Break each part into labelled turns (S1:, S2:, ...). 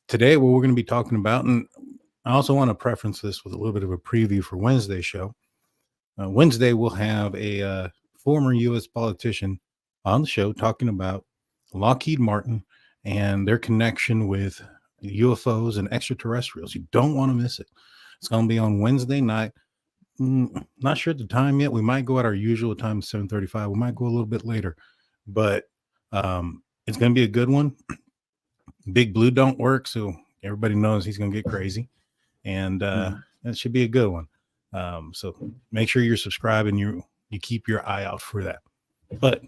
S1: Today, what we're going to be talking about, and I also want to preference this with a little bit of a preview for Wednesday's show. Wednesday, we'll have a former U.S. politician on the show talking about Lockheed Martin and their connection with UFOs and extraterrestrials. You don't want to miss it. It's going to be on Wednesday night. Not sure at the time yet. We might go at our usual time, 7:35. We might go a little bit later, but it's going to be a good one. Big Blue don't work, so everybody knows he's going to get crazy, and it should be a good one. So make sure you're subscribed and you keep your eye out for that. But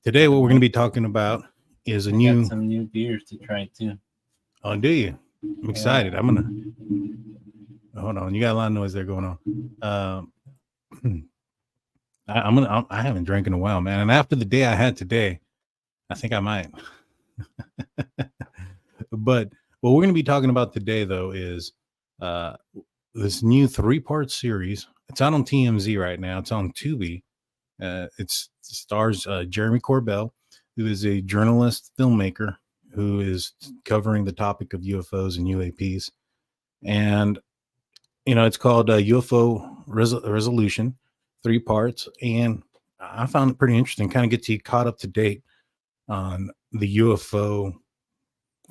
S1: today, what we're going to be talking about is
S2: some new beers to try too.
S1: Oh, do you? I'm excited. I'm gonna hold on. You got a lot of noise there going on. I haven't drank in a while, man. And after the day I had today, I think I might. But what we're going to be talking about today, though, is this new 3-part series. It's out on TMZ right now. It's on Tubi. It stars Jeremy Corbell, who is a journalist, filmmaker, who is covering the topic of UFOs and UAPs. And, it's called UFO Resolution, 3 parts. And I found it pretty interesting, kind of gets you caught up to date on the UFO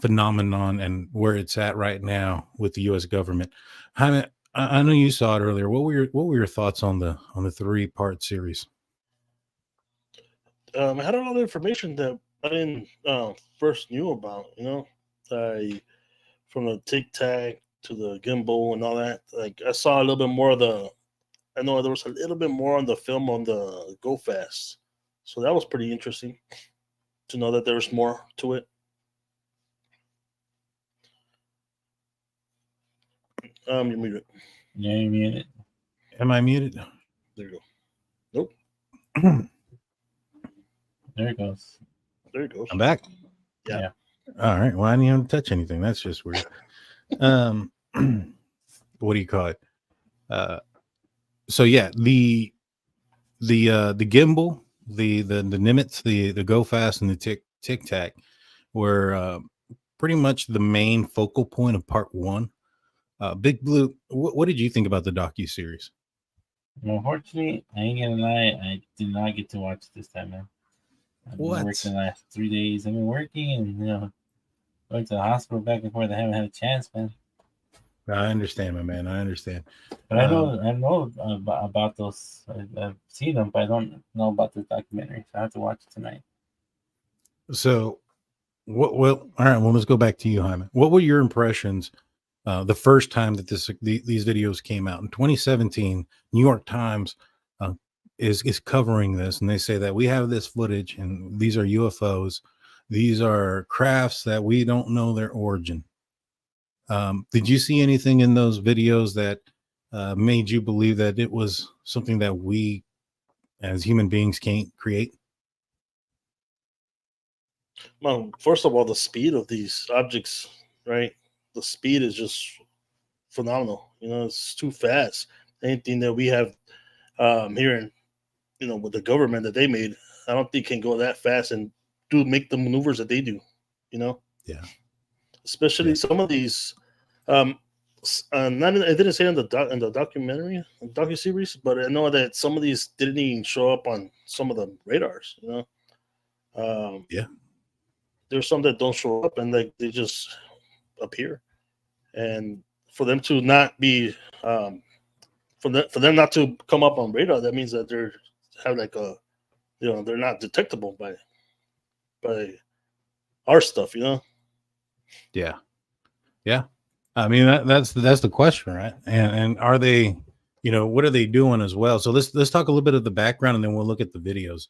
S1: phenomenon and where it's at right now with the U.S. government. Jaime, I know you saw it earlier. What were your thoughts on the 3-part series?
S3: I had a lot of information that I didn't first knew about. From the Tic Tac to the Gimbal and all that. Like I saw a little bit more of I know there was a little bit more on the film on the Go Fast, so that was pretty interesting to know that there's more to it. You're muted.
S2: Yeah, you're muted.
S1: Am I muted?
S3: There you go. Nope.
S2: There it goes.
S3: There it goes.
S1: I'm back.
S3: Yeah.
S1: All right. Well, I didn't even touch anything. That's just weird. What do you call it? So yeah, the Gimbal, the Nimitz, the Go Fast, and the Tic Tac were pretty much the main focal point of part 1. Big Blue, what did you think about the docuseries?
S2: Unfortunately, I ain't gonna lie, I did not get to watch this time, man. I've been working the last 3 days. I've been working and going to the hospital back and forth. I haven't had a chance, man.
S1: I understand, my man. I understand.
S2: But I know about those. I've seen them, but I don't know about the documentary. So I have to watch it tonight.
S1: So, all right. Well, let's go back to you, Jaime. What were your impressions the first time that these videos came out in 2017? New York Times is covering this, and they say that we have this footage, and these are UFOs. These are crafts that we don't know their origin. Did you see anything in those videos that made you believe that it was something that we as human beings can't create?
S3: Well, first of all, the speed of these objects, right? The speed is just phenomenal. It's too fast. Anything that we have here in, with the government that they made, I don't think can go that fast and make the maneuvers that they do.
S1: Yeah.
S3: Especially some of these. I didn't say in the documentary, docuseries, but I know that some of these didn't even show up on some of the radars.
S1: Yeah.
S3: There's some that don't show up and they just appear, and for them to not be, for them not to come up on radar, that means that they're have like a, they're not detectable by our stuff.
S1: Yeah. Yeah. I mean, that's the question, right? And are they, what are they doing as well? So let's talk a little bit of the background, and then we'll look at the videos.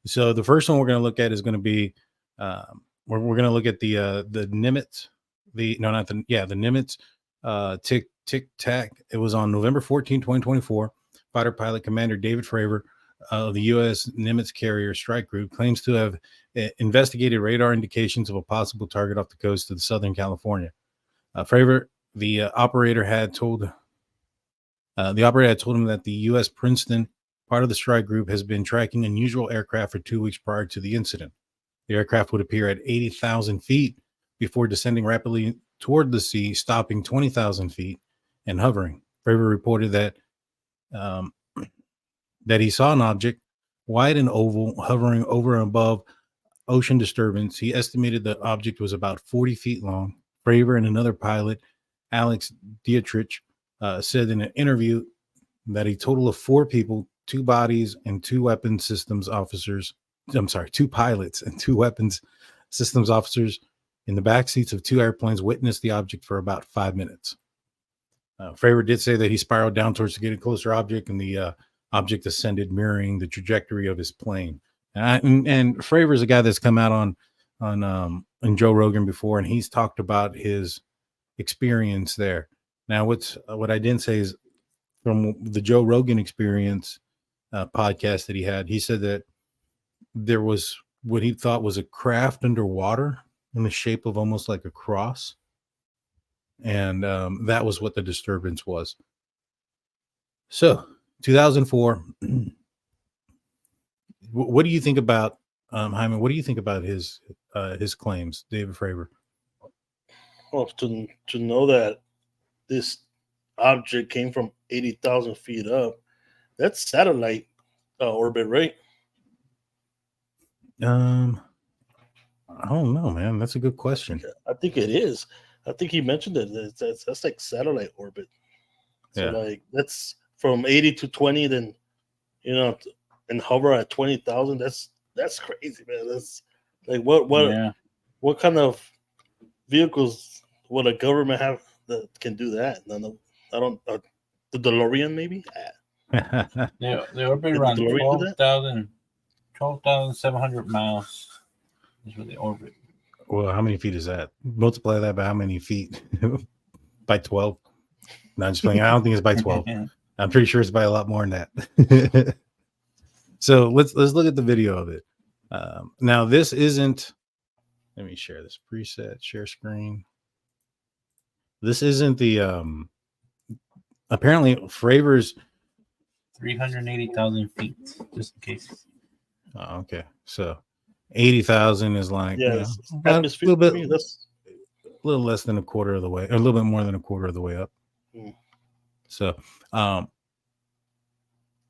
S1: So the first one we're going to look at is going to be, we're going to look at the Nimitz, the Nimitz Tic Tac. It was on November 14, 2024. Fighter pilot Commander David Fravor of the U.S. Nimitz carrier strike group claims to have investigated radar indications of a possible target off the coast of Southern California. Fravor, the operator had told him that the U.S. Princeton, part of the strike group, has been tracking unusual aircraft for 2 weeks prior to the incident. The aircraft would appear at 80,000 feet before descending rapidly toward the sea, stopping 20,000 feet and hovering. Fravor reported that that he saw an object, wide and oval, hovering over and above ocean disturbance. He estimated the object was about 40 feet long. Fravor and another pilot, Alex Dietrich, said in an interview that a total of 4 people, 2 bodies, and 2 weapons systems officers, 2 pilots and 2 weapons systems officers in the back seats of 2 airplanes witnessed the object for about 5 minutes. Fravor did say that he spiraled down towards the getting closer object, and the object ascended, mirroring the trajectory of his plane. And Fravor is a guy that's come out on Joe Rogan before, and he's talked about his experience there. Now, what I didn't say is from the Joe Rogan experience podcast that he had, he said that there was what he thought was a craft underwater in the shape of almost like a cross. And that was what the disturbance was. So 2004, what do you think about Hyman? What do you think about his claims, David Fravor?
S3: Well, to know that this object came from 80,000 feet up, that's satellite orbit, right?
S1: I don't know, man. That's a good question.
S3: I think it is. I think he mentioned it. That's like satellite orbit. So like that's from 80 to 20, then and hover at 20,000. That's crazy, man. That's like what kind of vehicles would a government have that can do that? I don't. The DeLorean, maybe.
S2: They orbit around 12,700 miles. Is where they orbit.
S1: Well, how many feet is that? Multiply that by how many feet? By 12? No, I'm just playing. I don't think it's by 12. I'm pretty sure it's by a lot more than that. So let's look at the video of it. Now, this isn't. Let me share this preset. Share screen. This isn't the. Apparently, Fravor's
S2: 380,000 feet, just in case.
S1: Oh, okay, so 80,000 is like a little bit. That's a little less than a quarter of the way, or a little bit more than a quarter of the way up. So,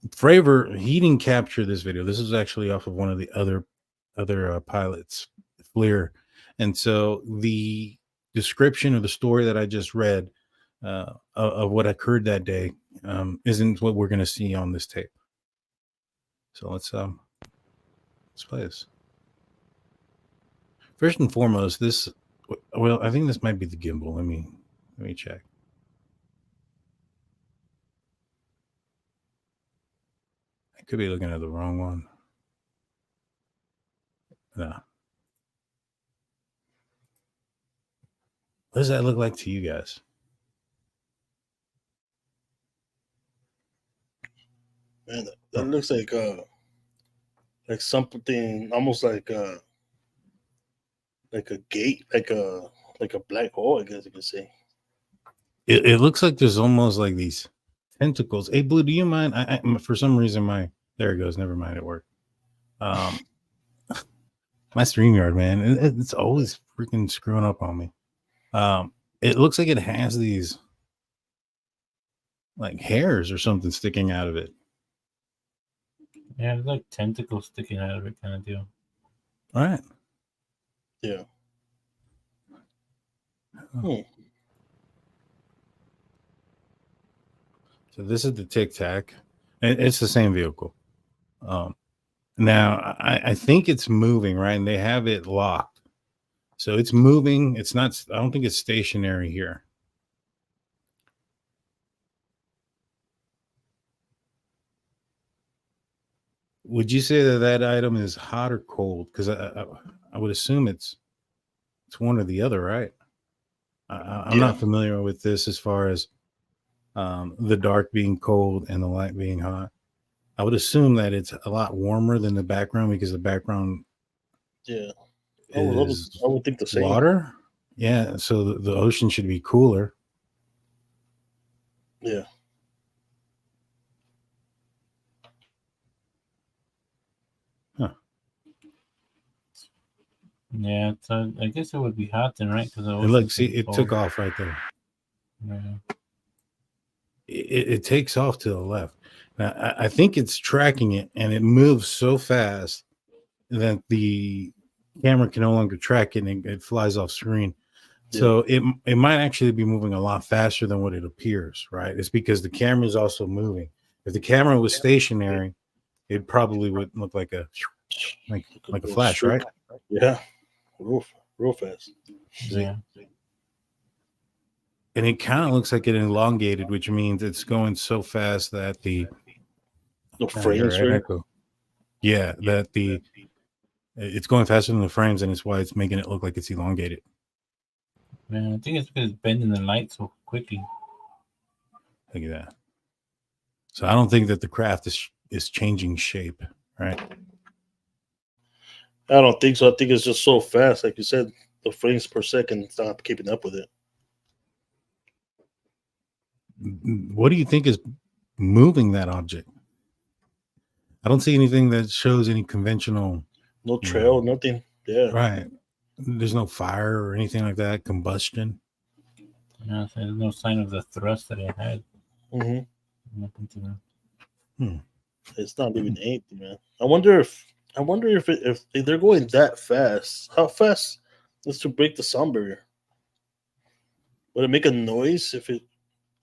S1: Fravor, he didn't capture this video. This is actually off of one of the other pilots, Fleer, and so the description of the story that I just read of what occurred that day isn't what we're going to see on this tape. So let's play this. First and foremost, I think this might be the gimbal. Let me check. I could be looking at the wrong one. No. What does that look like to you guys?
S3: Man, that looks like something almost like a gate, like a black hole, I guess you could say.
S1: It looks like there's almost like these tentacles. Hey, Blue, do you mind? I for some reason there it goes. Never mind, it worked. My StreamYard, man, it's always freaking screwing up on me. It looks like it has these like hairs or something sticking out of it.
S2: Yeah, it's like tentacles sticking out of it, kind of deal.
S1: All right.
S3: Yeah.
S1: So this is the Tic Tac. It's the same vehicle. Now I think it's moving, right? And they have it locked. So it's moving. It's not. I don't think it's stationary here. Would you say that item is hot or cold? Because I would assume it's one or the other, right? I'm not familiar with this as far as the dark being cold and the light being hot. I would assume that it's a lot warmer than the background because the background
S3: I would think the same.
S1: Water? Yeah, so the ocean should be cooler.
S3: Yeah.
S2: Yeah, so I guess it would be hot then, right? Because
S1: And look, see, it took off right there.
S2: Yeah.
S1: It takes off to the left. Now, I think it's tracking it, and it moves so fast that the camera can no longer track it, and it flies off screen.
S3: Yeah.
S1: So it might actually be moving a lot faster than what it appears, right? It's because the camera is also moving. If the camera was stationary, it probably would look like a flash,
S3: strip.
S1: right?
S3: Yeah, real fast.
S2: Yeah.
S1: And it kind of looks like it elongated, which means it's going so fast that the
S3: frames, right?
S1: echo. Yeah, that it's going faster than the frames, and it's why it's making it look like it's elongated.
S2: Man, I think it's because it's bending the light so quickly.
S1: Look at that. So I don't think that the craft is changing shape, right?
S3: I don't think so. I think it's just so fast, like you said, the frames per second, it's not keeping up with it.
S1: What do you think is moving that object? I don't see anything that shows any conventional.
S3: No trail, nothing. Yeah.
S1: Right. There's no fire or anything like that. Combustion.
S2: Yeah, so there's no sign of the thrust that it had.
S3: Mm-hmm.
S2: Nothing to that.
S3: It's not even anything, man. I wonder if they're going that fast. How fast is to break the sound barrier? Would it make a noise if it?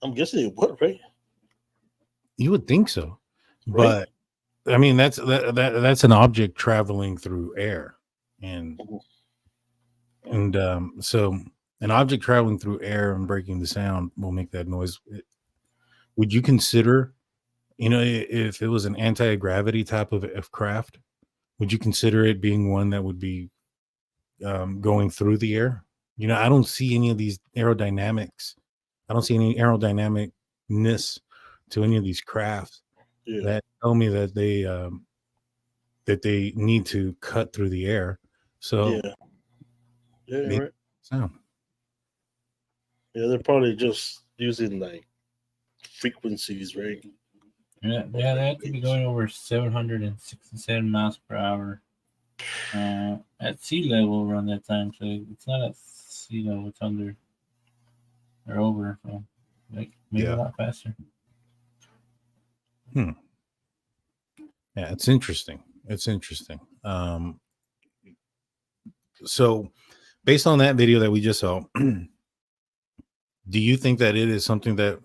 S3: I'm guessing it would, right?
S1: You would think so,
S3: Right?
S1: but I mean that's an object traveling through air, and so an object traveling through air and breaking the sound will make that noise. Would you consider, if it was an anti-gravity type of craft, would you consider it being one that would be going through the air? I don't see any of these aerodynamics. I don't see any aerodynamicness to any of these crafts that tell me that they need to cut through the air. So
S3: right.
S1: Sound.
S3: Yeah, they're probably just using like frequencies, right?
S2: Yeah, they have to be going over 767 miles per hour at sea level around that time. So it's not at sea level; it's under or over. So like maybe a lot faster.
S1: Yeah, it's interesting. So based on that video that we just saw, do you think that it is something that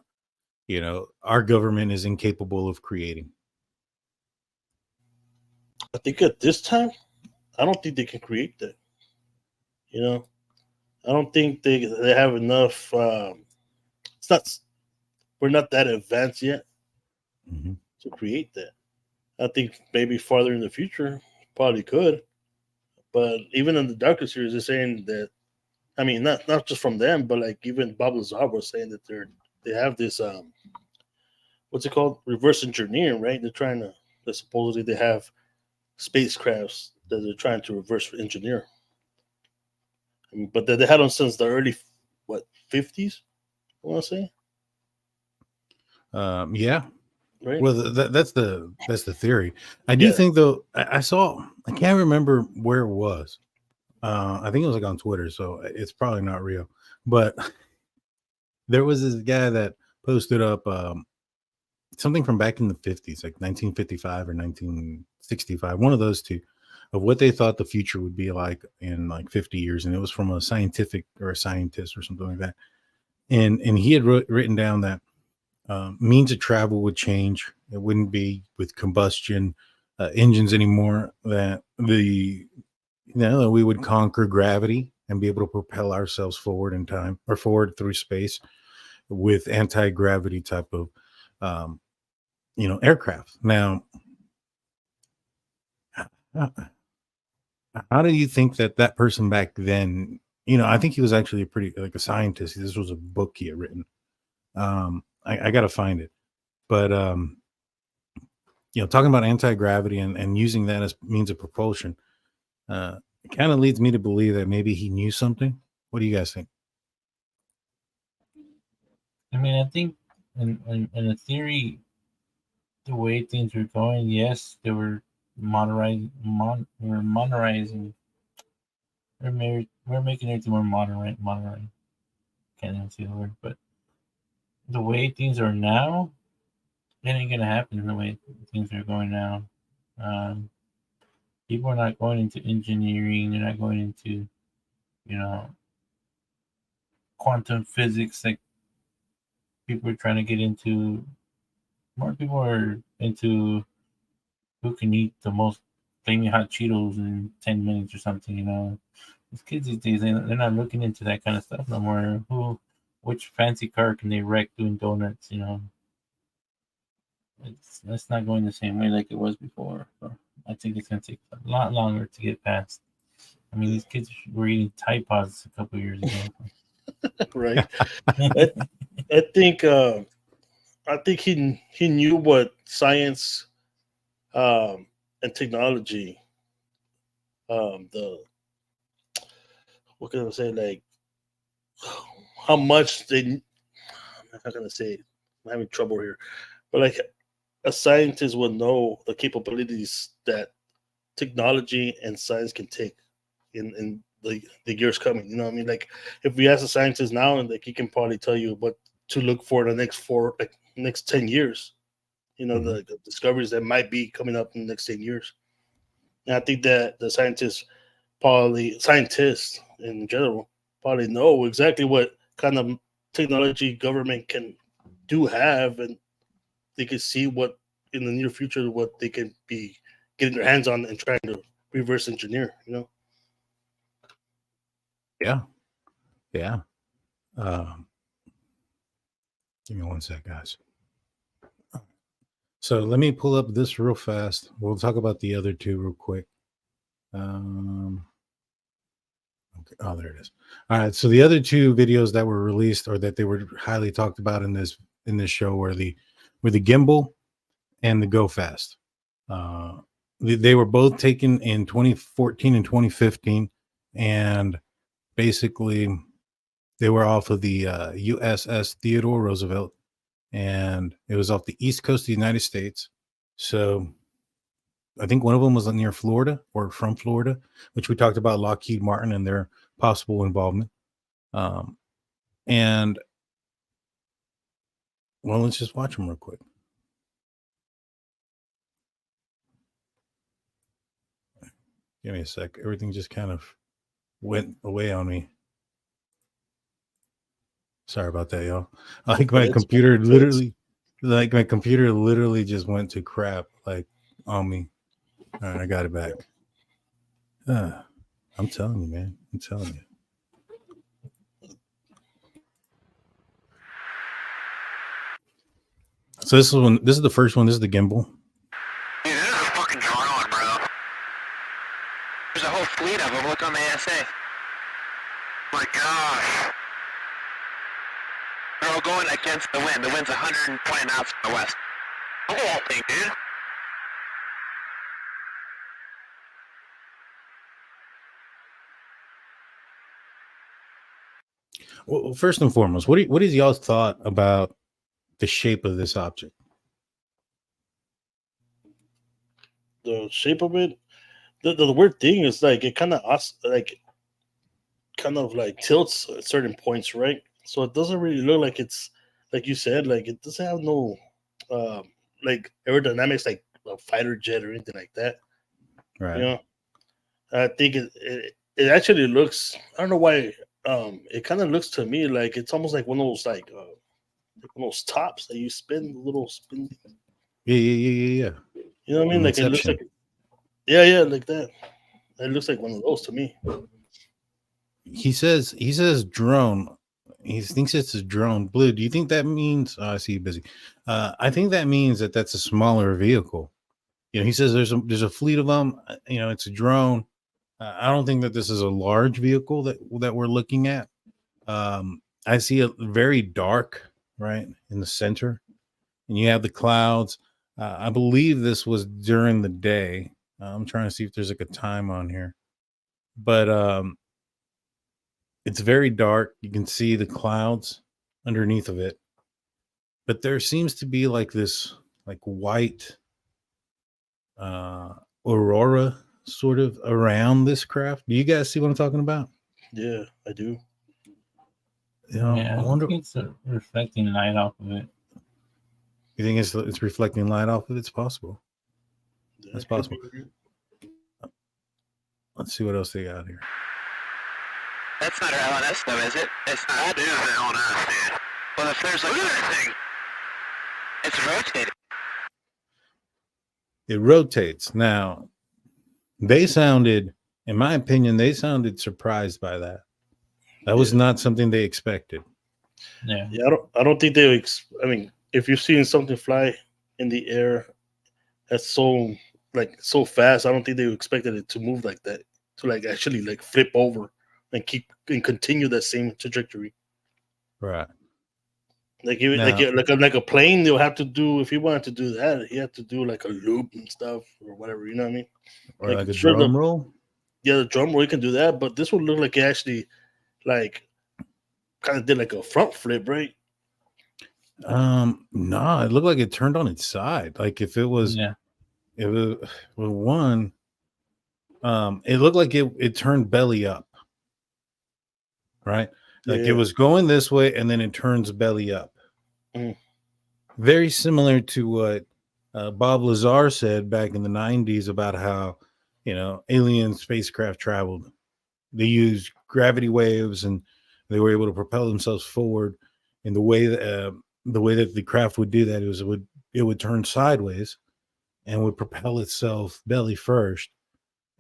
S1: our government is incapable of creating?
S3: I think at this time, I don't think they can create that. I don't think they have enough. We're not that advanced yet to create that. I think maybe farther in the future, probably could. But even in the Darker series, they're saying that. I mean, not just from them, but like even Bob Lazar was saying that they have this what's it called, reverse engineering, right? They're supposedly they have spacecrafts that they're trying to reverse engineer. But they had them since the early 50s, I want to say.
S1: Yeah.
S3: Right.
S1: Well, that's the theory. I do think though. I can't remember where it was. I think it was like on Twitter, so it's probably not real. But there was this guy that posted up something from back in the 50s, like 1955 or 1965, one of those two, of what they thought the future would be like in like 50 years. And it was from a scientist or something like that. And he had written down that means of travel would change. It wouldn't be with combustion engines anymore, that we would conquer gravity and be able to propel ourselves forward in time or forward through space with anti-gravity type of aircraft. Now, how do you think that person back then, I think he was actually a scientist. This was a book he had written. I got to find it. But, talking about anti-gravity and using that as means of propulsion, it kind of leads me to believe that maybe he knew something. What do you guys think?
S2: I mean, I think in a theory, the way things were going, yes, they were modernizing We're making everything more modern. Can't even see the word, but the way things are now, it ain't gonna happen the way things are going now. People are not going into engineering. They're not going into, quantum physics like people are trying to get into. More people are into who can eat the most flaming hot Cheetos in 10 minutes or something, These kids these days, they're not looking into that kind of stuff no more. Which fancy car can they wreck doing donuts, It's not going the same way like it was before. So I think it's going to take a lot longer to get past. I mean, these kids were eating Tide Pods a couple years ago.
S3: Right. I think he knew what science and technology the what can I say, like how much they, I'm not gonna say it. I'm having trouble here, but like a scientist would know the capabilities that technology and science can take in the years coming. You know what I mean? Like if we ask a scientist now, and like he can probably tell you what to look for in the next 10 years. The discoveries that might be coming up in the next 10 years. And I think that the scientists in general probably know exactly what kind of technology government can have, and they can see what in the near future what they can be getting their hands on and trying to reverse engineer.
S1: Yeah. Give me one sec, guys. So let me pull up this real fast. We'll talk about the other two real quick. Okay. Oh, there it is. All right. So the other two videos that were released, or that they were highly talked about in this show, were the Gimbal and the Go Fast. They were both taken in 2014 and 2015, and basically they were off of the USS Theodore Roosevelt, and it was off the east coast of the United States. So I think one of them was near Florida, or from Florida, which we talked about Lockheed Martin and their possible involvement. And well, let's just watch them real quick. Give me a sec. Everything just kind of went away on me. Sorry about that, y'all. My computer literally just went to crap, like, on me. All right, I got it back. I'm telling you, man. I'm telling you. So this is the first one. This is the gimbal.
S4: Dude, this is a fucking drone, bro. There's a whole fleet of them. Look on the ASA. My gosh. They're all going against the wind. The wind's 120 knots from the west. Look at that thing, dude.
S1: Well, first and foremost, what is y'all's thought about the shape of this object?
S3: The shape of it, the weird thing is like it kind of tilts at certain points, right? So it doesn't really look like it's, like you said, like it doesn't have no like aerodynamics like a fighter jet or anything like that.
S1: Right.
S3: I think it actually looks, I don't know why, it kind of looks to me like it's almost like one of those one of those tops that you spin, the little spin.
S1: Yeah.
S3: You know what I mean? Like it looks like, yeah, like that. It looks like one of those to me.
S1: He says drone. He thinks it's a drone. Blue, do you think that means? Oh, I see you busy. I think that means that's a smaller vehicle. He says there's a fleet of them. It's a drone. I don't think that this is a large vehicle that we're looking at. I see it very dark right in the center, and you have the clouds. I believe this was during the day. I'm trying to see if there's like a time on here, but it's very dark. You can see the clouds underneath of it, but there seems to be like this like white aurora sort of around this craft. Do you guys see what I'm talking about?
S3: Yeah, I do.
S1: You know,
S2: Yeah,
S1: I wonder.
S2: think it's reflecting light off of it.
S1: You think it's reflecting light off of it? It's possible.
S3: Yeah,
S1: That's
S3: it could
S1: possible.
S3: be.
S1: Let's see what else they got here.
S4: That's not our LNS though, is it? It's not. That is the LNS, dude. Well, if there's like look at that thing. It's rotating.
S1: It rotates. Now, they sounded, in my opinion, they sounded surprised by that. That was not something they expected.
S2: Yeah.
S3: Yeah, I don't think they. I mean, if you're seeing something fly in the air, that's so fast. I don't think they expected it to move like that, to like actually like flip over and keep and continue that same trajectory.
S1: Right.
S3: Like you,
S1: Now-
S3: like a plane, they'll have to do if you wanted to do that, you have to do like a loop and stuff or whatever. You know what I mean?
S1: Or like a
S3: sure,
S1: drum roll.
S3: Yeah, the drum roll you can do that, but this would look like it actually like kind of did like a front flip, right?
S1: No, it looked like it turned on its side. Like if it was,
S2: Yeah.
S1: it was well, one. It looked like it turned belly up. Right, like
S3: Yeah.
S1: it was going this way, and then it turns belly up.
S3: Mm.
S1: Very similar to what Bob Lazar said back in the 90s about how, you know, alien spacecraft traveled. They used gravity waves and they were able to propel themselves forward. And the way that the craft would do that is it would turn sideways and would propel itself belly first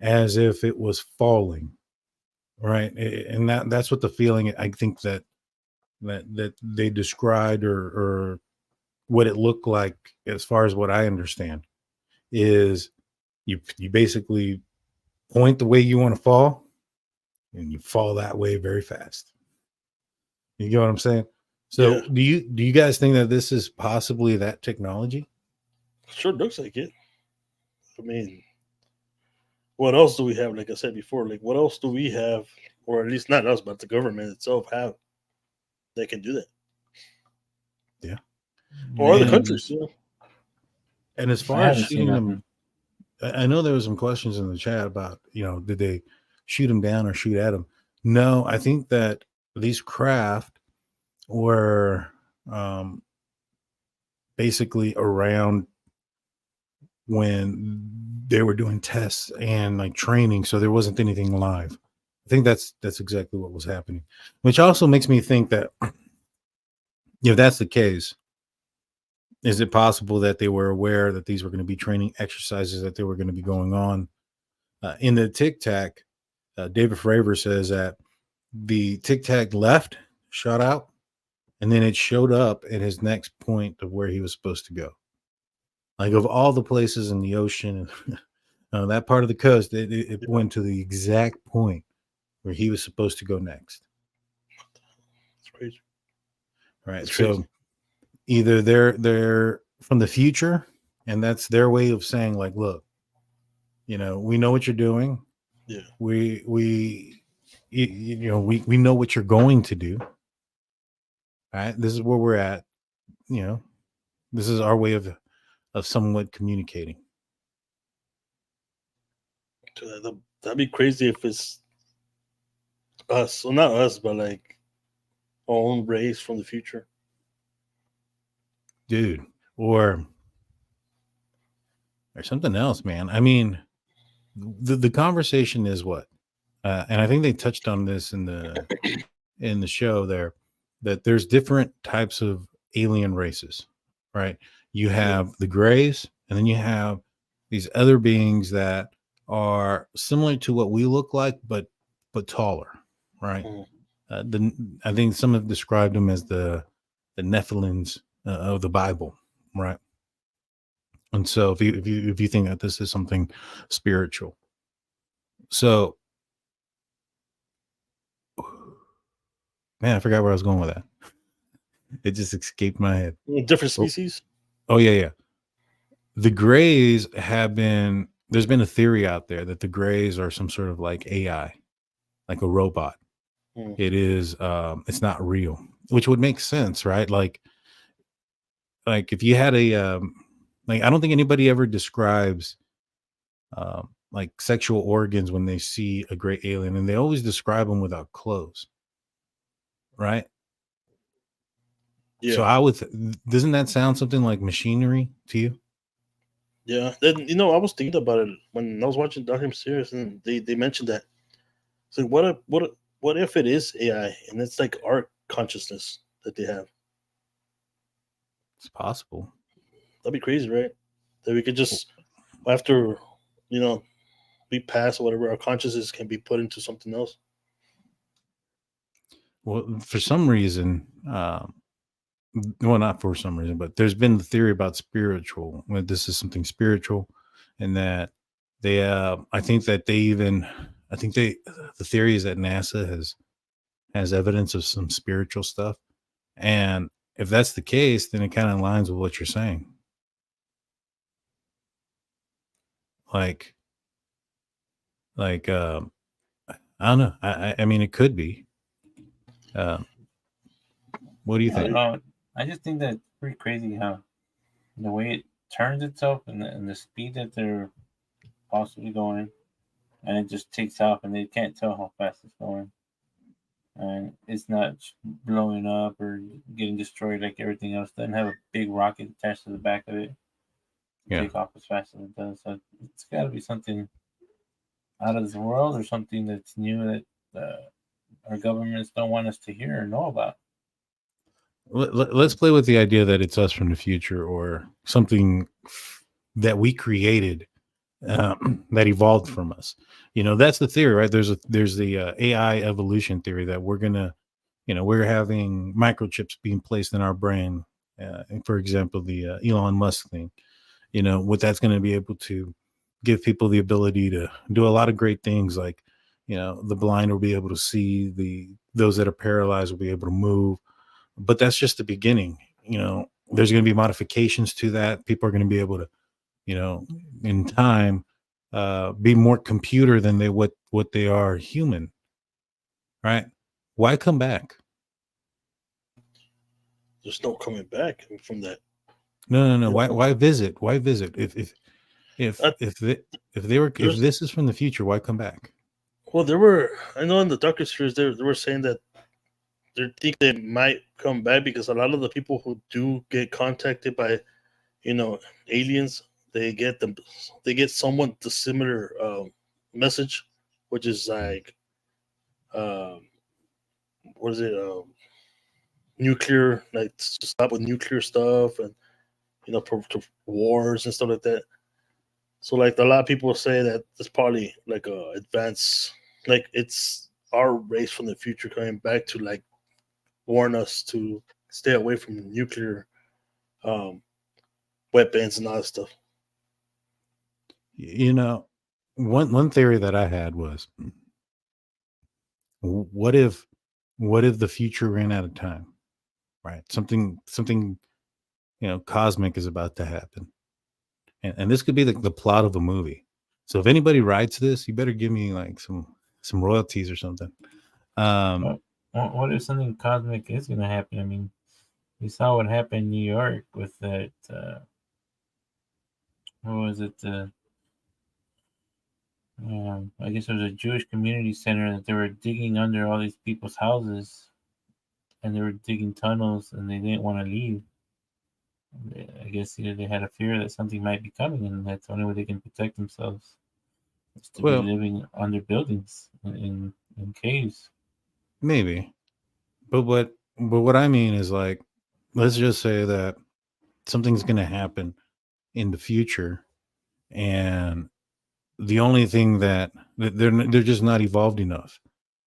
S1: as if it was falling. Right. And that's what the feeling I think that they described or what it looked like, as far as what I understand, is you basically point the way you want to fall and you fall that way very fast. You get what I'm saying? So
S3: Yeah.
S1: do you guys think that this is possibly that technology?
S3: Sure looks like it. I mean, what else do we have? Like I said before, like what else do we have, or at least not us, but the government itself have that can do that?
S1: Yeah.
S3: Or other
S1: And-
S3: countries, you know?
S1: And as
S2: I
S1: far as
S2: haven't seen
S1: shooting them,
S2: nothing.
S1: I know there was some questions in the chat about, you know, did they shoot them down or shoot at them? No, I think that these craft were basically around when they were doing tests and like training, so there wasn't anything live. I think that's exactly what was happening, which also makes me think that if that's the case, is it possible that they were aware that these were going to be training exercises that they were going to be going on? In the Tic Tac, David Fravor says that the Tic Tac left, shot out, and then it showed up at his next point of where he was supposed to go. Like of all the places in the ocean, that part of the coast, it went to the exact point where he was supposed to go next.
S3: It's crazy.
S1: Right.
S3: It's
S1: So
S3: crazy.
S1: either they're from the future, and that's their way of saying, like, look, you know, we know what you're doing.
S3: Yeah.
S1: We know what you're going to do. All right. This is where we're at. You know, this is our way of somewhat communicating.
S3: That'd be crazy if it's us. Well, not us, but like our own race from the future.
S1: Dude, or something else, man. I mean, the conversation is what, and I think they touched on this in the show there, that there's different types of alien races, right? You have the grays, and then you have these other beings that are similar to what we look like, but taller, right? I think some have described them as the Nephilims of the Bible, right? And so if you think that this is something spiritual, so man, I forgot where I was going with that. It just escaped my head.
S3: Different species.
S1: Oh yeah. The grays there's been a theory out there that the grays are some sort of like AI, like a robot. It is it's not real, which would make sense, right? Like if you had a like, I don't think anybody ever describes like sexual organs when they see a great alien, and they always describe them without clothes, right?
S3: Yeah.
S1: So doesn't that sound something like machinery to you?
S3: Yeah. Then I was thinking about it when I was watching Documentary series, and they mentioned that. So what if it is AI and it's like our consciousness that they have?
S1: It's possible.
S3: That'd be crazy, right? That we could just after we pass or whatever, our consciousness can be put into something else.
S1: Well, for some reason, well, not for some reason, but there's been the theory about spiritual, when this is something spiritual, and that they, I think the theory is that NASA has evidence of some spiritual stuff, and if that's the case, then it kind of aligns with what you're saying. Like, I don't know. I mean, it could be. What do you
S2: I
S1: think?
S2: don't know. I just think that it's pretty crazy how the way it turns itself and the speed that they're possibly going, and it just takes off, and they can't tell how fast it's going, and it's not blowing up or getting destroyed like everything else. It doesn't have a big rocket attached to the back of it.
S1: Yeah.
S2: Take off as fast as it does. So it's got to be something out of this world or something that's new that our governments don't want us to hear or know about.
S1: Let's play with the idea that it's us from the future or something that we created that evolved from us. That's the theory, right? There's the AI evolution theory that we're having microchips being placed in our brain. And for example, the Elon Musk thing, what that's going to be able to give people the ability to do a lot of great things, like, the blind will be able to see, those that are paralyzed will be able to move. But that's just the beginning. There's going to be modifications to that. People are going to be able to, in time, be more computer than what they are human. Right? Why come back?
S3: There's no coming back from that.
S1: No. Why visit? Why visit? If this is from the future, why come back?
S3: Well, I know in the Docker series, they were saying that they think they might come back because a lot of the people who do get contacted by, aliens, they get somewhat the similar message, which is like, what is it? Nuclear, like to stop with nuclear stuff and to wars and stuff like that. So like a lot of people say that it's probably like a advance, like it's our race from the future coming back to like warn us to stay away from nuclear weapons and all that stuff.
S1: One theory that I had was, what if the future ran out of time, right? Something cosmic is about to happen, and this could be the plot of a movie. So if anybody writes this, you better give me like some royalties or something.
S2: What if something cosmic is going to happen? I mean, we saw what happened in New York with that. What was it? I guess it was a Jewish community center that they were digging under all these people's houses, and they were digging tunnels, and they didn't want to leave. I guess they had a fear that something might be coming, and that's the only way they can protect themselves, is to be living under buildings in caves.
S1: Maybe, but what I mean is, like, let's just say that something's going to happen in the future, and the only thing that they're just not evolved enough,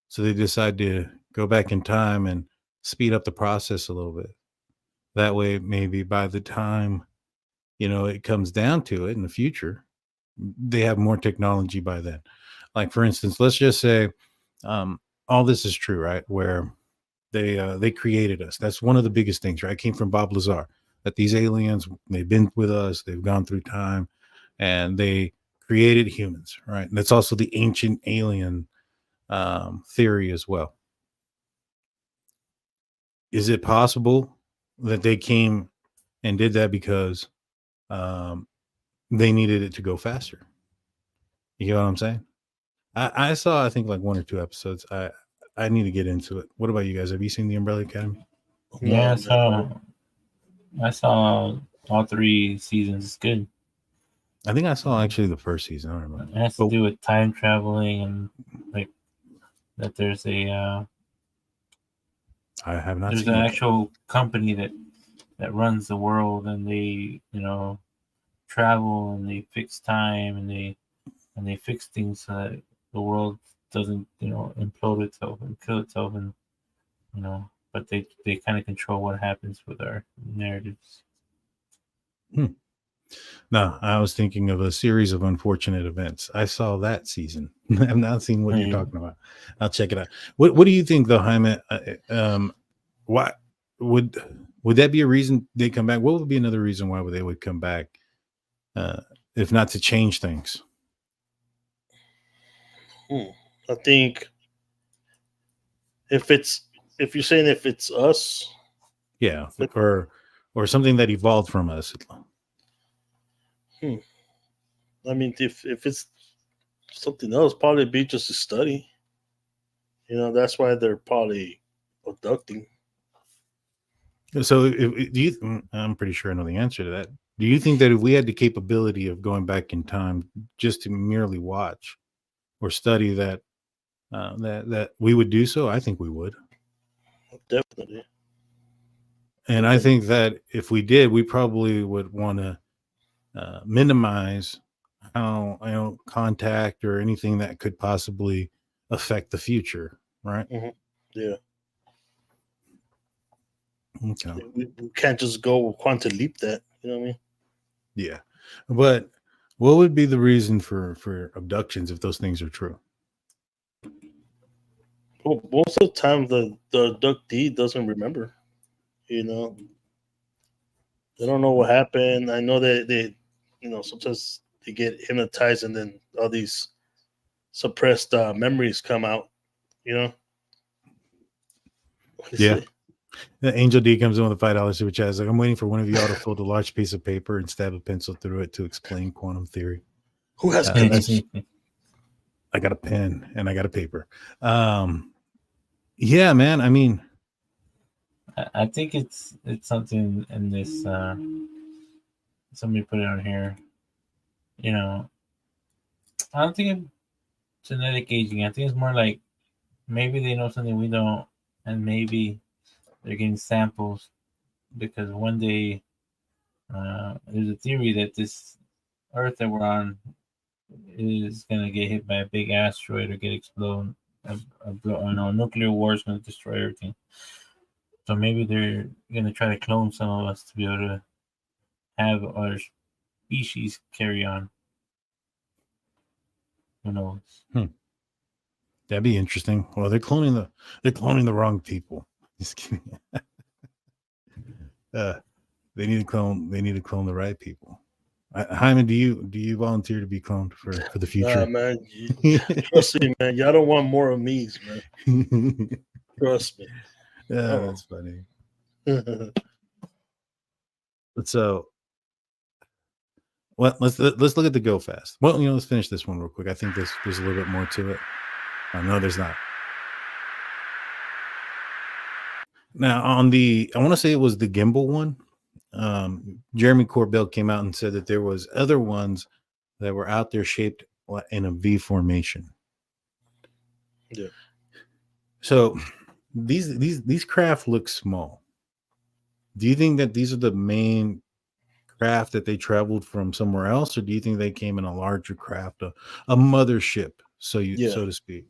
S1: so they decide to go back in time and speed up the process a little bit. That way, maybe by the time it comes down to it in the future, they have more technology by then. Like, for instance, let's just say all this is true, right? Where they created us. That's one of the biggest things, right? It came from Bob Lazar, that these aliens, they've been with us, they've gone through time, and they created humans, right? And that's also the ancient alien theory as well. Is it possible that they came and did that because they needed it to go faster? You know what I'm saying? I saw, I think, like 1 or 2 episodes. I need to get into it. What about you guys? Have you seen The Umbrella Academy?
S2: Yeah,
S3: No,
S2: I saw all 3 seasons. It's good.
S1: I think I saw actually the first season. I don't remember.
S2: It has to do with time traveling and like that. There's a
S1: I have not
S2: there's
S1: seen
S2: an
S1: it.
S2: actual company that runs the world, and they travel and they fix time and they fix things so that the world doesn't implode itself and kill itself, and but they kind of control what happens with our narratives.
S1: No, I was thinking of A Series of Unfortunate Events. I saw that season. I've not seen what you're talking about. I'll check it out. What do you think, though, Jaime? Why would that be a reason they come back? What would be another reason why they would come back, if not to change things?
S3: I think if you're saying if it's us,
S1: Yeah, or something that evolved from us.
S3: I mean, if it's something else, probably be just a study. That's why they're probably abducting.
S1: So, I'm pretty sure I know the answer to that. Do you think that if we had the capability of going back in time just to merely watch or study that, that we would do so? I think we would.
S3: Definitely.
S1: And I think that if we did, we probably would want to minimize how contact or anything that could possibly affect the future, right?
S3: Yeah.
S1: Okay.
S3: We can't just go quantum leap that. You know what I mean?
S1: Yeah, but what would be the reason for abductions if those things are true?
S3: Well, most of the time, the abductee doesn't remember. They don't know what happened. I know that they sometimes they get hypnotized and then all these suppressed memories come out.
S1: Yeah. Angel D comes in with a $5 super chat. Like, I'm waiting for one of y'all to fold a large piece of paper and stab a pencil through it to explain quantum theory.
S3: Who has pens?
S1: I got a pen and I got a paper. Yeah, man. I mean,
S2: I think it's something in this. Somebody put it on here. I don't think it's genetic aging. I think it's more like maybe they know something we don't, and maybe they're getting samples because one day there's a theory that this Earth that we're on is gonna get hit by a big asteroid or get exploded. Nuclear war is gonna destroy everything. So maybe they're gonna try to clone some of us to be able to have our species carry on. Who knows?
S1: That'd be interesting. Well, they're cloning the wrong people. Just kidding. They need to clone the right people. Hyman, do you volunteer to be cloned for the future?
S3: Man, trust me, man. Y'all don't want more of me, man. Trust me.
S1: Yeah, that's funny. So, well, let's look at the Go Fast. Well, let's finish this one real quick. I think there's a little bit more to it. No, there's not. Now, I want to say it was the Gimbal one. Jeremy Corbell came out and said that there was other ones that were out there shaped in a V formation.
S3: Yeah.
S1: So these craft look small. Do you think that these are the main craft that they traveled from somewhere else, or do you think they came in a larger craft, a mothership, so to speak?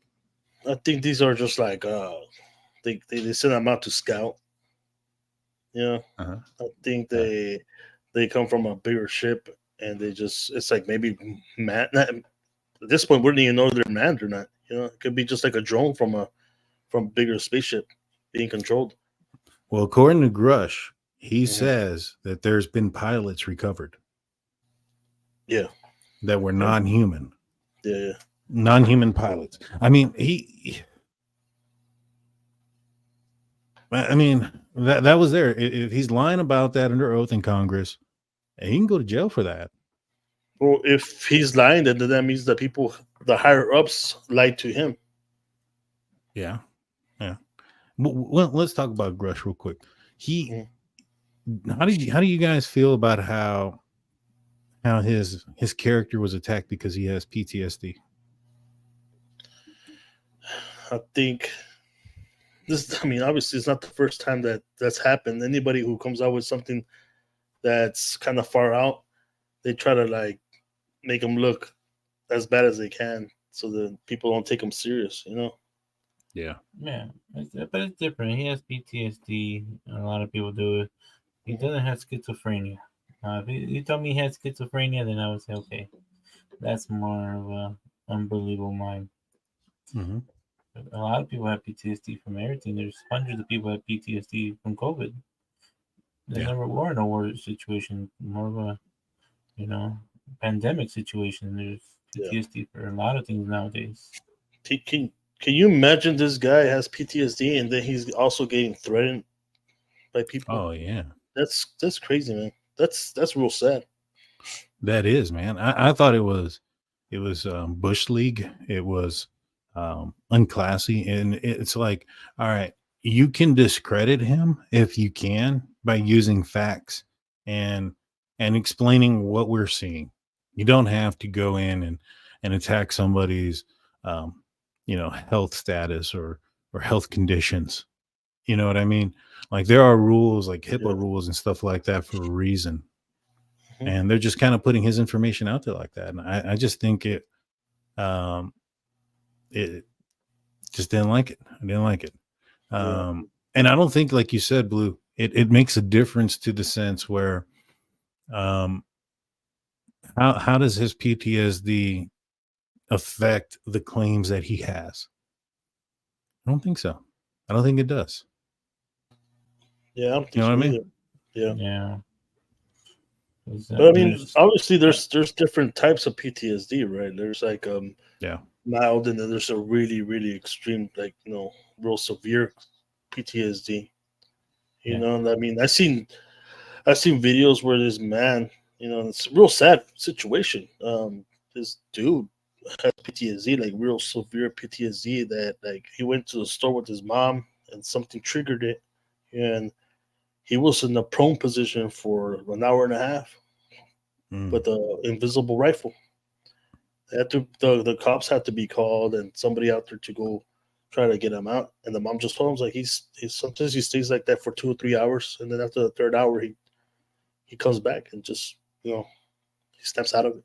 S3: I think these are just like they send them out to scout. I think they come from a bigger ship and it's like maybe manned. At this point, we don't even know they're manned or not. It could be just like a drone from a bigger spaceship being controlled.
S1: Well, according to Grusch, he says that there's been pilots recovered.
S3: Yeah.
S1: That were non-human.
S3: Yeah.
S1: Non-human pilots. I mean, that was there. If he's lying about that under oath in Congress, he can go to jail for that.
S3: Well, if he's lying, then that means that people, the higher ups, lied to him.
S1: Yeah. Well, let's talk about Grusch real quick. How do you guys feel about how his character was attacked because he has PTSD?
S3: I think this. I mean, obviously, it's not the first time that's happened. Anybody who comes out with something that's kind of far out, they try to like make them look as bad as they can, so that people don't take them serious.
S1: Yeah.
S2: But it's different. He has PTSD. A lot of people do it. He doesn't have schizophrenia. If you told me he had schizophrenia, then I would say, okay, that's more of a unbelievable mind.
S1: Mm-hmm.
S2: A lot of people have PTSD from everything. There's hundreds of people have PTSD from COVID. There never were no war situation. More of a, pandemic situation. There's PTSD for a lot of things nowadays.
S3: Can you imagine this guy has PTSD and then he's also getting threatened by people?
S1: Oh yeah,
S3: that's crazy, man. That's real sad.
S1: That is, man. I thought it was Bush League. It was unclassy, and it's like, all right, you can discredit him if you can by using facts and explaining what we're seeing. You don't have to go in and attack somebody's health status or health conditions. You know what I mean? Like there are rules like HIPAA rules and stuff like that for a reason. And they're just kind of putting his information out there like that. And I just think it just didn't like it. I didn't like it. And I don't think, like you said, Blue, it makes a difference to the sense where how does his PTSD affect the claims that he has? I don't think so. I don't think it does.
S3: Yeah, I don't think
S1: you know
S3: so
S1: what I mean?
S3: Either.
S2: Yeah.
S3: But I mean, obviously, there's different types of PTSD, right? There's like mild, and then there's a really, really extreme, like real severe PTSD. You know, and I mean, I've seen videos where this man, it's a real sad situation. This dude has PTSD, like real severe PTSD, that like he went to the store with his mom and something triggered it, and he was in a prone position for an hour and a half with the invisible rifle. The cops had to be called and somebody out there to go try to get him out. And the mom just told him, like, he's sometimes he stays like that for 2 or 3 hours, and then after the third hour he comes back and just he steps out of it.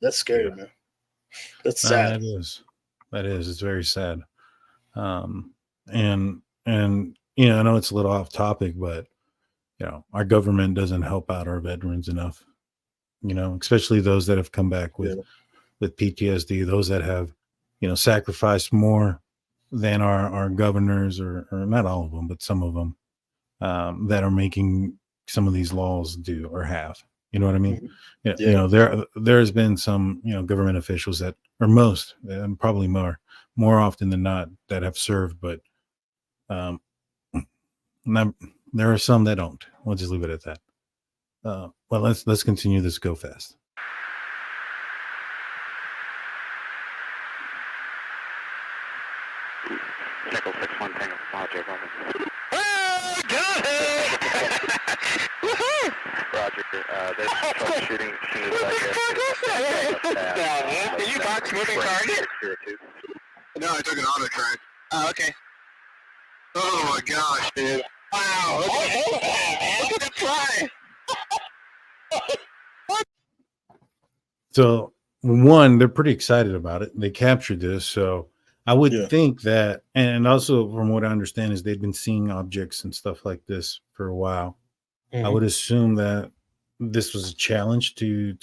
S3: That's scary, man. That's sad.
S1: That is. It's very sad. And I know it's a little off topic, but our government doesn't help out our veterans enough. Especially those that have come back with PTSD, those that have sacrificed more than our governors, or not all of them, but some of them that are making some of these laws do or have. You know what I mean? There's been some government officials that, or most, and probably more often than not, that have served, but there are some that don't. We'll just leave it at that. Well, let's continue this Go Fast.
S4: Nickel 6-1 Tango, Roger, oh, got it! Woohoo! Roger, there's troubleshooting. Did you box moving target? No, I took an auto track. Oh, okay. Oh my gosh, dude. Wow, look at that fly!
S1: So, one, they're pretty excited about it. They captured this, so I would think that, and also from what I understand is they've been seeing objects and stuff like this for a while. I would assume that this was a challenge to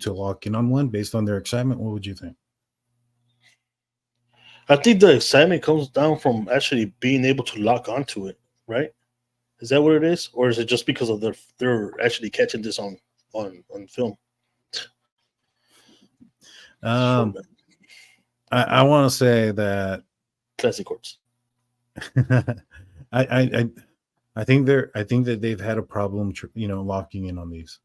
S1: lock in on one based on their excitement. What would you think?
S3: I think the excitement comes down from actually being able to lock onto it, right? Is that what it is, or is it just because of they're actually catching this on film?
S1: I want to say that
S3: classic courts.
S1: I think that they've had a problem, locking in on these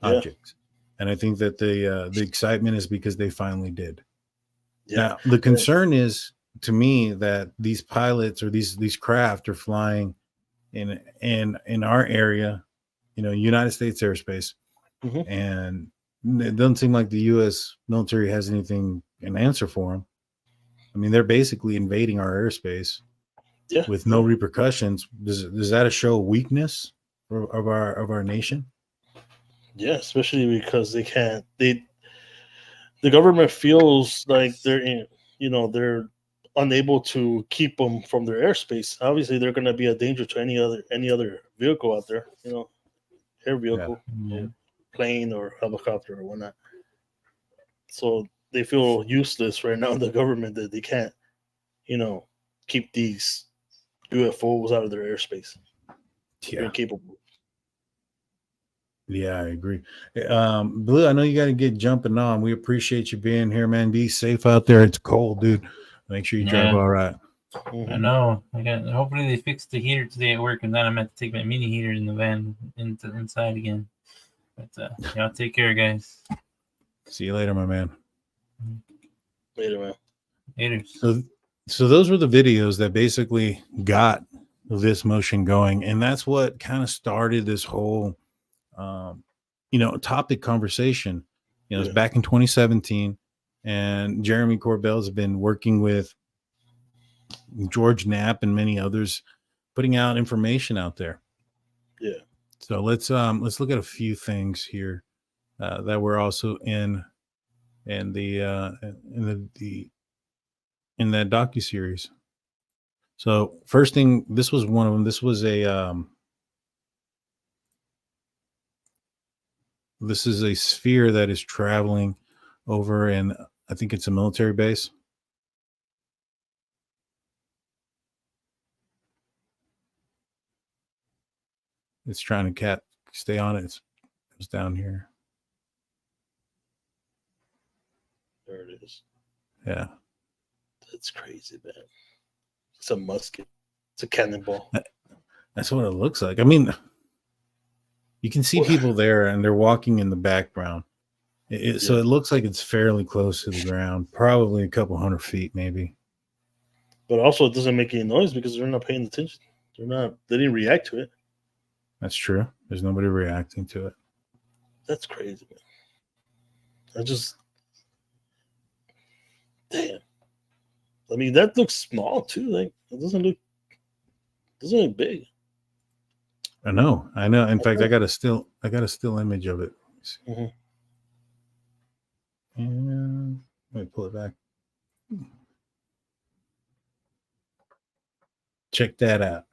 S1: objects. And I think that the excitement is because they finally did.
S3: Yeah.
S1: Now, the concern is to me that these pilots or these craft are flying in our area, United States airspace, and it doesn't seem like the U.S. military has an answer for them. I mean, they're basically invading our airspace with no repercussions. Does that show weakness of our nation?
S3: Yeah, especially because the government feels like they're unable to keep them from their airspace. Obviously, they're going to be a danger to any other vehicle out there, air vehicle, or plane or helicopter or whatnot. So they feel useless right now in the government that they can't, keep these UFOs out of their airspace.
S1: Yeah.
S3: They're incapable.
S1: Yeah, I agree. Blue, I know you got to get jumping on. We appreciate you being here, man. Be safe out there. It's cold, dude. Make sure you drive all right.
S2: I know. Hopefully they fix the heater today at work, and then I'm going to take my mini heater in the van inside again. But y'all take care, guys.
S1: See you later, my man.
S3: Later, man.
S2: Later.
S1: So those were the videos that basically got this motion going, and that's what kind of started this whole topic conversation. It's back in 2017, and Jeremy Corbell's been working with George Knapp and many others, putting out information out there.
S3: Yeah.
S1: So let's look at a few things here that were also in that docuseries. So first thing, this was one of them. This was this is a sphere that is traveling over, and I think it's a military base. It's trying to stay on it. It's down here.
S3: There it is.
S1: Yeah.
S3: That's crazy, man. It's a musket. It's a cannonball.
S1: That's what it looks like. I mean, you can see people there, and they're walking in the background. So it looks like it's fairly close to the ground, probably a couple 100 feet, maybe.
S3: But also, it doesn't make any noise because they're not paying attention. They didn't react to it.
S1: That's true. There's nobody reacting to it.
S3: That's crazy, man. Damn. I mean, that looks small too. Like it doesn't look big.
S1: I know. In fact, I got a still image of it. And let me pull it back. Check that out.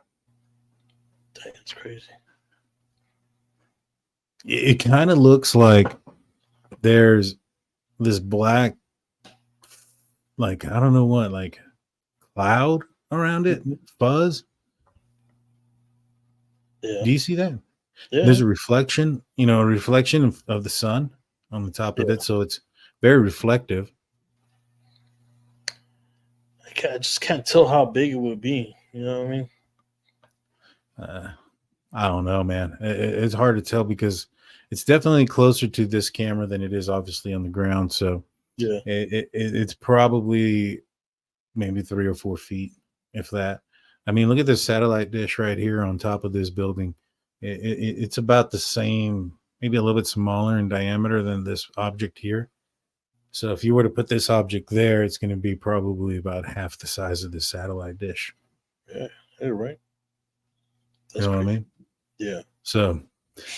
S3: Dang, that's crazy.
S1: It kind of looks like there's this black, like, I don't know what, like cloud around it, fuzz.
S3: Yeah.
S1: Do you see that?
S3: Yeah.
S1: There's a reflection, of the sun on the top of it. So it's very reflective.
S3: I just can't tell how big it would be. You know what I mean?
S1: I don't know, man. It's hard to tell because it's definitely closer to this camera than it is obviously on the ground. So
S3: yeah,
S1: it's probably maybe 3 or 4 feet, if that. I mean, look at this satellite dish right here on top of this building. It's about the same, maybe a little bit smaller in diameter than this object here. So if you were to put this object there, it's going to be probably about half the size of this satellite dish.
S3: Yeah, you're right.
S1: That's what I mean?
S3: Yeah.
S1: So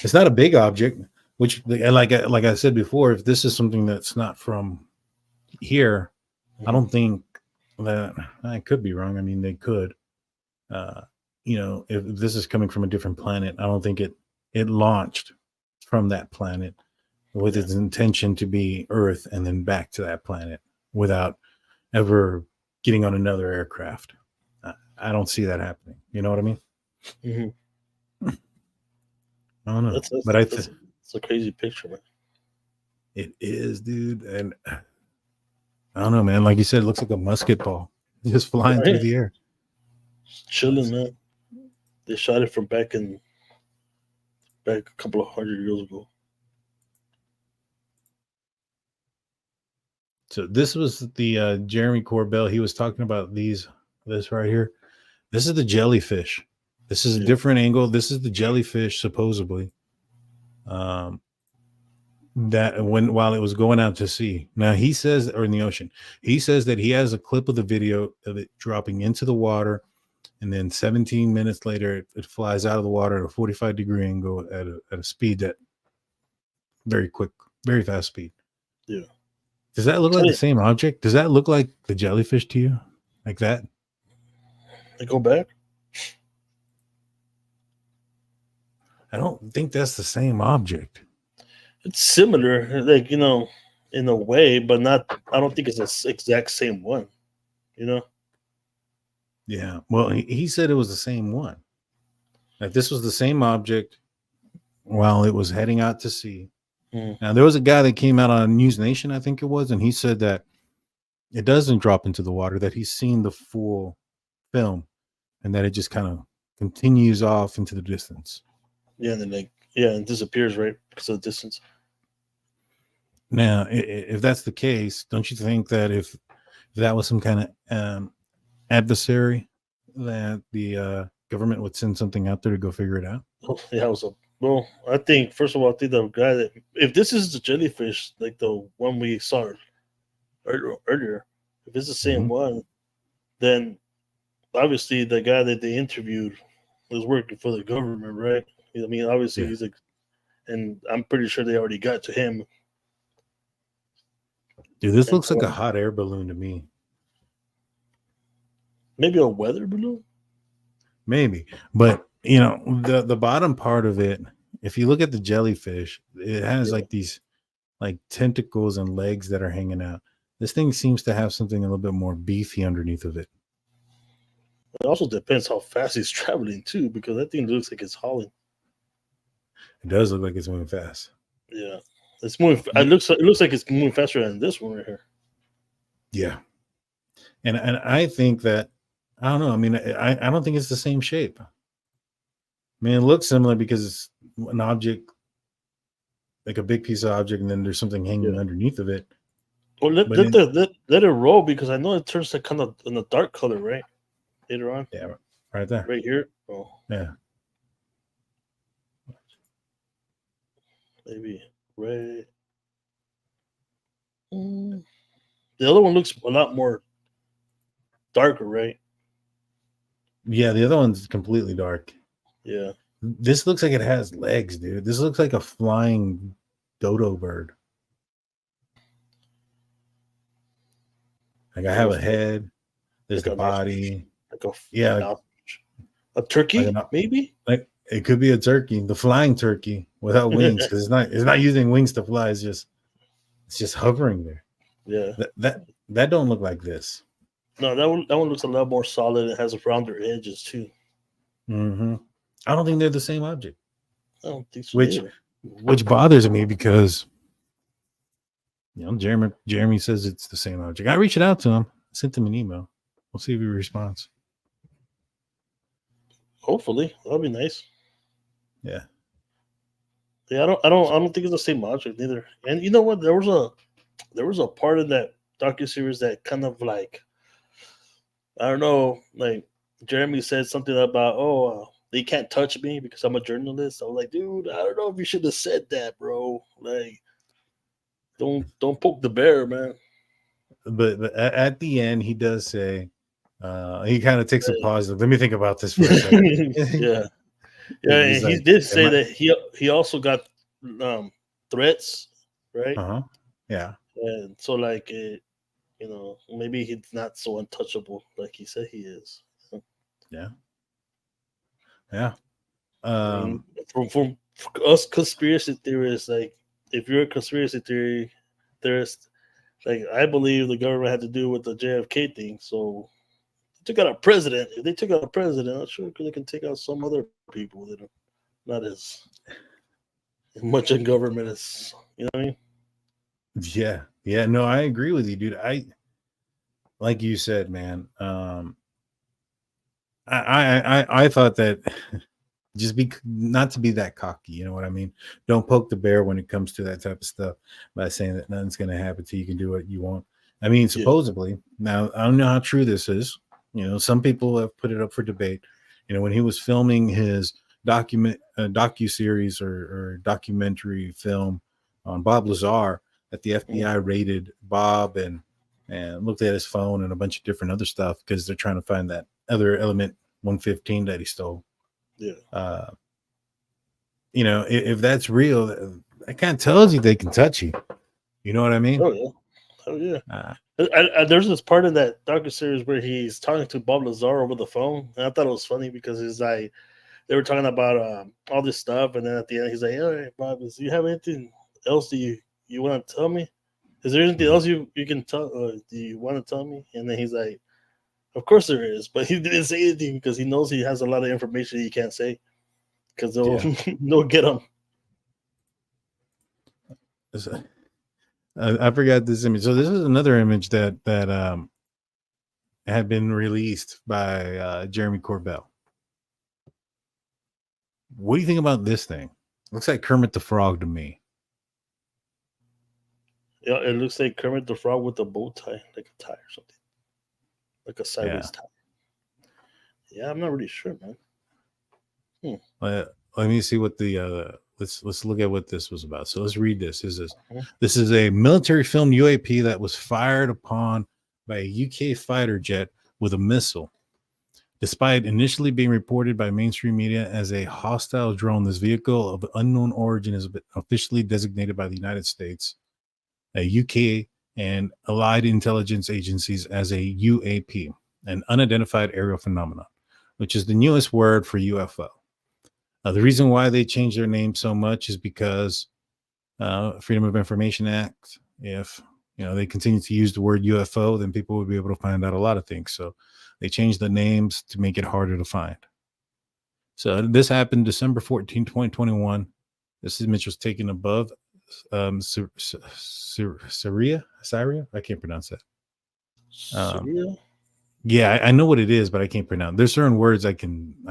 S1: it's not a big object, which, like I said before, if this is something that's not from here, I don't think that, I could be wrong. I mean, they could, if this is coming from a different planet, I don't think it launched from that planet with its intention to be Earth and then back to that planet without ever getting on another aircraft. I don't see that happening. You know what I mean?
S3: Mm-hmm.
S1: I don't know.
S3: It's a crazy picture, man.
S1: It is, dude. And I don't know, man. Like you said, it looks like a musket ball just flying through the air.
S3: Chilling, man. They shot it from back a couple of 100 years ago.
S1: So this was the Jeremy Corbell. He was talking about this right here. This is the jellyfish. This is a different angle. This is the jellyfish, supposedly. That while it was going out to sea. Now he says, or in the ocean, he says that he has a clip of the video of it dropping into the water, and then 17 minutes later it flies out of the water at a 45-degree angle at a speed that very quick, very fast speed.
S3: Yeah.
S1: Does that look like the same object? Does that look like the jellyfish to you? Like that?
S3: They go back?
S1: I don't think that's the same object.
S3: It's similar, like, you know, in a way, but not. I don't think it's the exact same one, you know?
S1: Yeah. Well, he said it was the same one. Like this was the same object while it was heading out to sea. Now, there was a guy that came out on News Nation, I think it was, and he said that it doesn't drop into the water, that he's seen the full film and that it just kind of continues off into the distance.
S3: Yeah, and then and disappears, right, because of the distance.
S1: Now, if that's the case, don't you think that if that was some kind of adversary, that the government would send something out there to go figure it out?
S3: Oh, yeah, well, I think, first of all, I think the guy that, if this is the jellyfish, like the one we saw earlier, if it's the same one, then obviously the guy that they interviewed was working for the government, right? I mean, obviously he's like, and I'm pretty sure they already got to him.
S1: Dude, this looks like a hot air balloon to me.
S3: Maybe a weather balloon?
S1: Maybe. But, you know, the bottom part of it, if you look at the jellyfish, it has like these like tentacles and legs that are hanging out. This thing seems to have something a little bit more beefy underneath of it.
S3: It also depends how fast he's traveling too, because that thing looks like it's hauling.
S1: It does look like it's moving fast. Yeah.
S3: It's moving. It looks like it's moving faster than this one right here.
S1: Yeah. And I think that, I don't know. I mean, I don't think it's the same shape. I mean, it looks similar because it's an object, like a big piece of object, and then there's something hanging underneath of it.
S3: Well, let it roll, because I know it turns to kind of in a dark color, right? Later on.
S1: Yeah, right there.
S3: Right here. Oh.
S1: Yeah.
S3: Maybe red. The other one looks a lot more darker, right?
S1: Yeah, the other one's completely dark.
S3: Yeah.
S1: This looks like it has legs, dude. This looks like a flying dodo bird. Like I have a head. There's the body.
S3: A turkey,
S1: like
S3: maybe?
S1: Like it could be a turkey, the flying turkey without wings, because it's not using wings to fly. It's just hovering there.
S3: Yeah.
S1: That don't look like this.
S3: No, that one looks a lot more solid. It has rounder edges too.
S1: I don't think they're the same object.
S3: I don't think so.
S1: Which bothers me, because you know Jeremy says it's the same object. I reached out to him, sent him an email. We'll see if he responds.
S3: Hopefully, that'll be nice.
S1: Yeah.
S3: Yeah, I don't think it's the same object either. And you know what? There was a part of that docuseries that kind of like, I don't know, like Jeremy said something about, they can't touch me because I'm a journalist. I was like, dude, I don't know if you should have said that, bro. Like, don't poke the bear, man.
S1: But at the end, he does say, he kind of takes a pause. Let me think about this for a second.
S3: Yeah. And he did say that he also got threats, right?
S1: Yeah.
S3: And so, like, maybe he's not so untouchable like he said he is.
S1: Yeah. Yeah.
S3: From us conspiracy theorists, like, if you're a conspiracy theorist, like, I believe the government had to do with the JFK thing. So they took out a president. If they took out a president, I'm sure they can take out some other people that are not as much in government as, you know what I mean?
S1: Yeah. Yeah. No, I agree with you, dude. Like you said, man, I thought that just not to be that cocky, you know what I mean? Don't poke the bear when it comes to that type of stuff by saying that nothing's going to happen to you. You can do what you want. I mean, supposedly. Now, I don't know how true this is. Some people have put it up for debate. When he was filming his docu-series or documentary film on Bob Lazar, that the FBI raided Bob and looked at his phone and a bunch of different other stuff because they're trying to find that other element 115 that he stole.
S3: Yeah.
S1: If that's real, that kind of tells you they can touch you. You know what I mean?
S3: Oh yeah. Oh yeah. There's this part of that docu-series where he's talking to Bob Lazar over the phone, and I thought it was funny because he's like, they were talking about all this stuff, and then at the end he's like, "All right, Bob, do you have anything else that you want to tell me? Is there anything else you can tell? Do you want to tell me?" And then he's like, "Of course there is," but he didn't say anything because he knows he has a lot of information he can't say because they'll get him.
S1: I forgot this image. So this is another image that had been released by Jeremy Corbell. What do you think about this thing? Looks like Kermit the Frog to me.
S3: Yeah, it looks like Kermit the Frog with a bow tie, like a tie or something, like a sideways tie. Yeah, I'm not really sure, man.
S1: Let me see what the let's look at what this was about. So let's read this. This is a military film UAP that was fired upon by a UK fighter jet with a missile. Despite initially being reported by mainstream media as a hostile drone, this vehicle of unknown origin is officially designated by the United States, a UK, and allied intelligence agencies as a UAP, an unidentified aerial phenomenon, which is the newest word for UFO. The reason why they changed their name so much is because Freedom of Information Act. If they continue to use the word UFO, then people would be able to find out a lot of things. So they changed the names to make it harder to find. So this happened December 14, 2021. This image was taken above Syria. I can't pronounce that.
S3: Syria?
S1: Yeah, I know what it is, but I can't pronounce. There's certain words I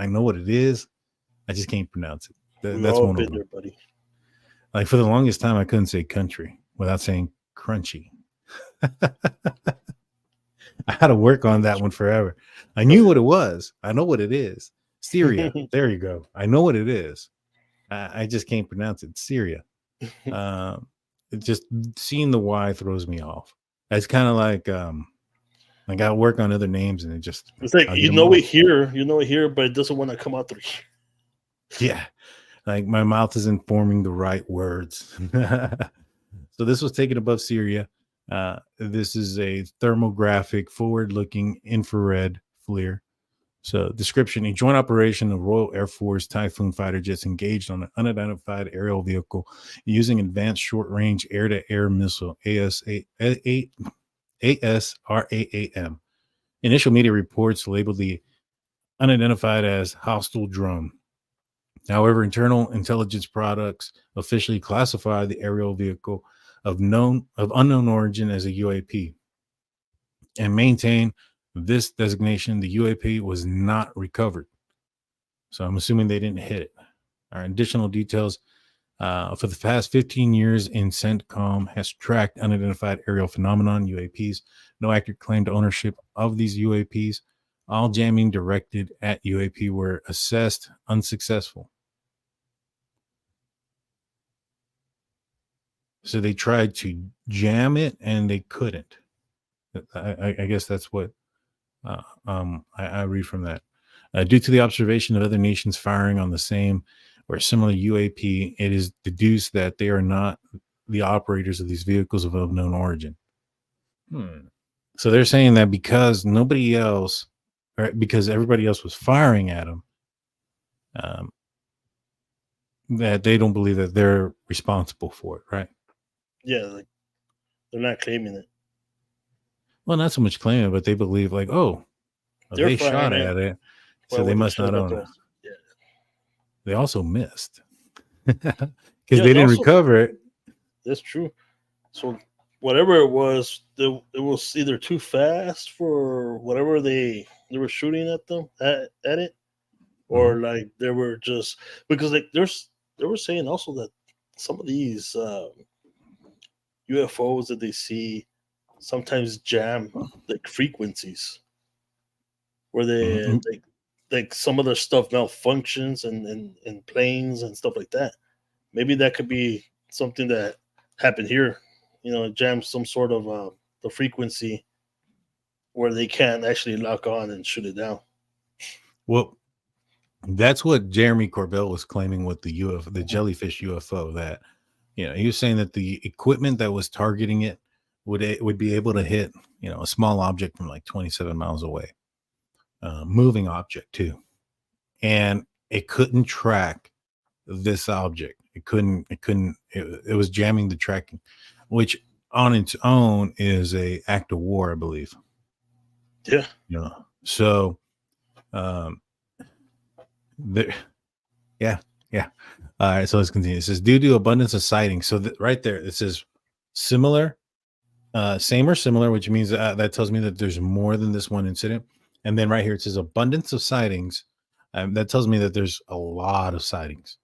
S1: know what it is. I just can't pronounce it. That's one of them. Buddy. Like for the longest time, I couldn't say country without saying crunchy. I had to work on that one forever. I knew what it was. I know what it is. Syria. There you go. I know what it is. I just can't pronounce it. Syria. Just seeing the Y throws me off. It's kind of like I got to work on other names, and it's
S3: like you know it here, but it doesn't want to come out through here.
S1: Yeah, like my mouth isn't forming the right words. So this was taken above Syria. This is a thermographic forward-looking infrared FLIR. So description: a joint operation of Royal Air Force Typhoon fighter jets engaged on an unidentified aerial vehicle using advanced short-range air-to-air missile ASRAAM. Initial media reports labeled the unidentified as hostile drone. However, internal intelligence products officially classify the aerial vehicle of unknown origin as a UAP and maintain this designation. The UAP was not recovered. So I'm assuming they didn't hit it. Our additional details for the past 15 years in CENTCOM has tracked unidentified aerial phenomenon, UAPs. No accurate claim to ownership of these UAPs. All jamming directed at UAP were assessed unsuccessful. So they tried to jam it and they couldn't. I guess that's what I read from that. Due to the observation of other nations firing on the same or similar UAP, it is deduced that they are not the operators of these vehicles of unknown origin. So they're saying that because nobody else, or because everybody else was firing at them, that they don't believe that they're responsible for it, right?
S3: Yeah, like they're not claiming it.
S1: Well, not so much claiming it, but they believe like, they shot at it, so they must not own it.
S3: Yeah.
S1: They also missed because they didn't recover it.
S3: That's true. So whatever it was either too fast for whatever they were shooting at them at it, or like they were just because like they were saying also that some of these UFOs that they see sometimes jam like frequencies where they like some of their stuff malfunctions and planes and stuff like that. Maybe that could be something that happened here. You know, jam some sort of the frequency where they can't actually lock on and shoot it down.
S1: Well, that's what Jeremy Corbell was claiming with the UFO, the Jellyfish UFO. That, you know, he was saying that the equipment that was targeting it would be able to hit, you know, a small object from like 27 miles away, moving object too, and it couldn't track this object. It was jamming the tracking, which on its own is a act of war, I believe.
S3: Yeah.
S1: You know, so there, yeah. All right, so let's continue. It says due to abundance of sightings. So right there, it says similar, same or similar, which means that tells me that there's more than this one incident. And then right here it says abundance of sightings. That tells me that there's a lot of sightings.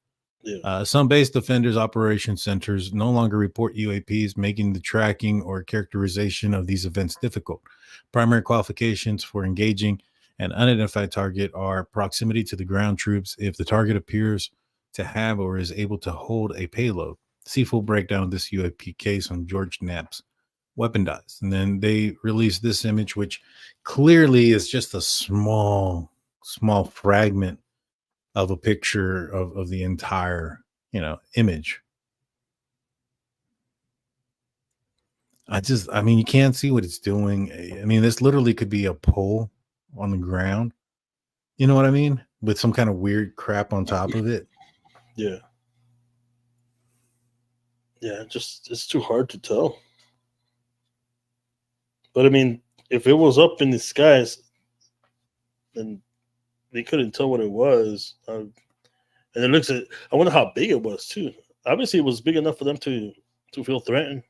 S3: Yeah.
S1: Some base defenders operation centers no longer report UAPs, making the tracking or characterization of these events difficult. Primary qualifications for engaging an unidentified target are proximity to the ground troops if the target appears to have or is able to hold a payload. See full breakdown of this UAP case on George Knapp's Weapon Dies. And then they released this image, which clearly is just a small fragment of a picture of the entire, you know, image. I mean, you can't see what it's doing. I mean, this literally could be a pole on the ground. You know what I mean? With some kind of weird crap on top of it.
S3: Yeah. Yeah, it's too hard to tell. But I mean, if it was up in the skies, then they couldn't tell what it was. And it looks at, I wonder how big it was too. Obviously, it was big enough for them to feel threatened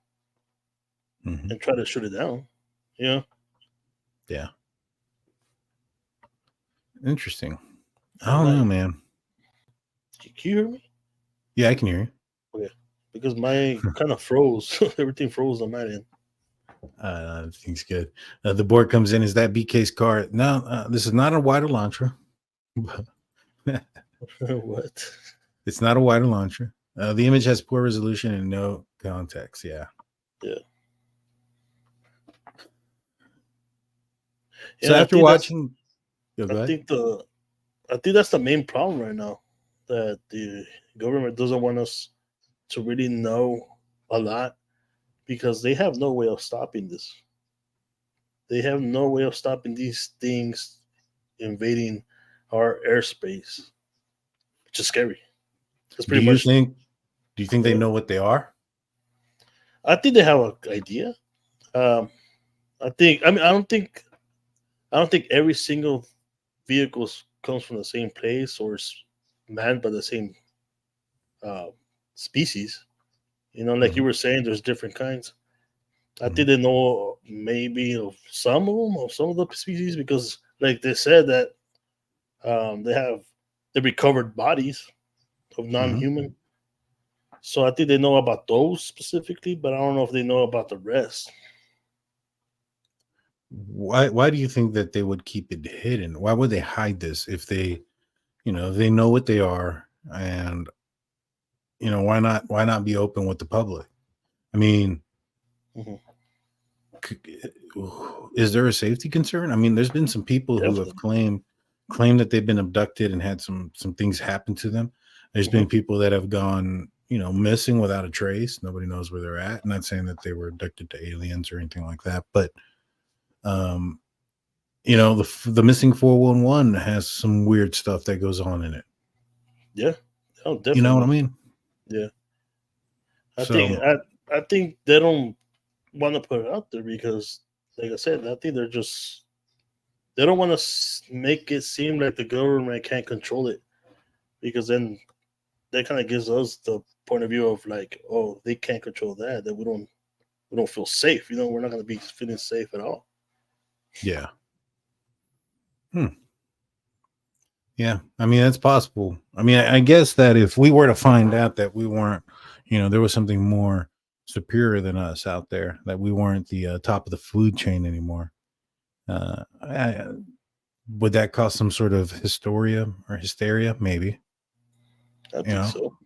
S3: and try to shoot it down. Yeah.
S1: Yeah. Interesting. I don't know, man.
S3: Can you hear me?
S1: Yeah, I can hear you.
S3: Okay. Because my kind of froze. Everything froze on my end.
S1: Everything's good. The board comes in. Is that BK's car? No, this is not a wider launcher.
S3: What?
S1: It's not a wider launcher. The image has poor resolution and no context. Yeah.
S3: Yeah.
S1: So after watching,
S3: I think that's the main problem right now, that the government doesn't want us to really know a lot because they have no way of stopping this. They have no way of stopping these things invading our airspace, which is scary. That's pretty much.
S1: Do you think they know what they are?
S3: I think they have an idea. I don't think every single vehicle comes from the same place or is manned by the same species. You know, like you were saying, there's different kinds. I think they know maybe of some of the species, because like they said that they have the recovered bodies of non-human. So I think they know about those specifically, but I don't know if they know about the rest.
S1: Why do you think that they would keep it hidden? Why would they hide this if they, you know, they know what they are? And, you know, why not be open with the public? I mean, is there a safety concern? I mean, there's been some people who have claimed that they've been abducted and had some things happen to them. There's been people that have gone, you know, missing without a trace. Nobody knows where they're at. I'm not saying that they were abducted to aliens or anything like that, but you know, the missing 411 has some weird stuff that goes on in it.
S3: Yeah. Oh, definitely.
S1: You know what I mean?
S3: Yeah. I think they don't want to put it out there because, like I said, I think they don't want to make it seem like the government can't control it, because then that kind of gives us the point of view of like, oh, they can't control that we don't feel safe. You know, we're not going to be feeling safe at all.
S1: Yeah. Yeah. I mean, that's possible. I mean, I guess that if we were to find out that we weren't, you know, there was something more superior than us out there, that we weren't the top of the food chain anymore. Would that cause some sort of hysteria? Maybe.
S3: I think so.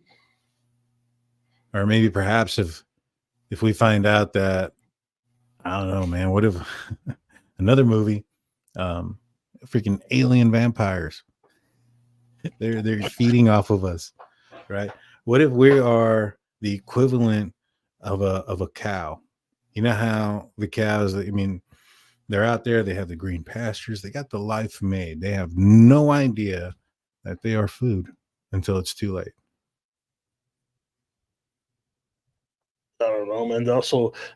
S1: Or maybe perhaps if we find out that, I don't know, man, what if another movie, freaking alien vampires, they're feeding off of us, right? What if we are the equivalent of a cow? You know how the cows, I mean, they're out there, they have the green pastures, they got the life made. They have no idea that they are food until it's too late.
S3: I don't know, man. I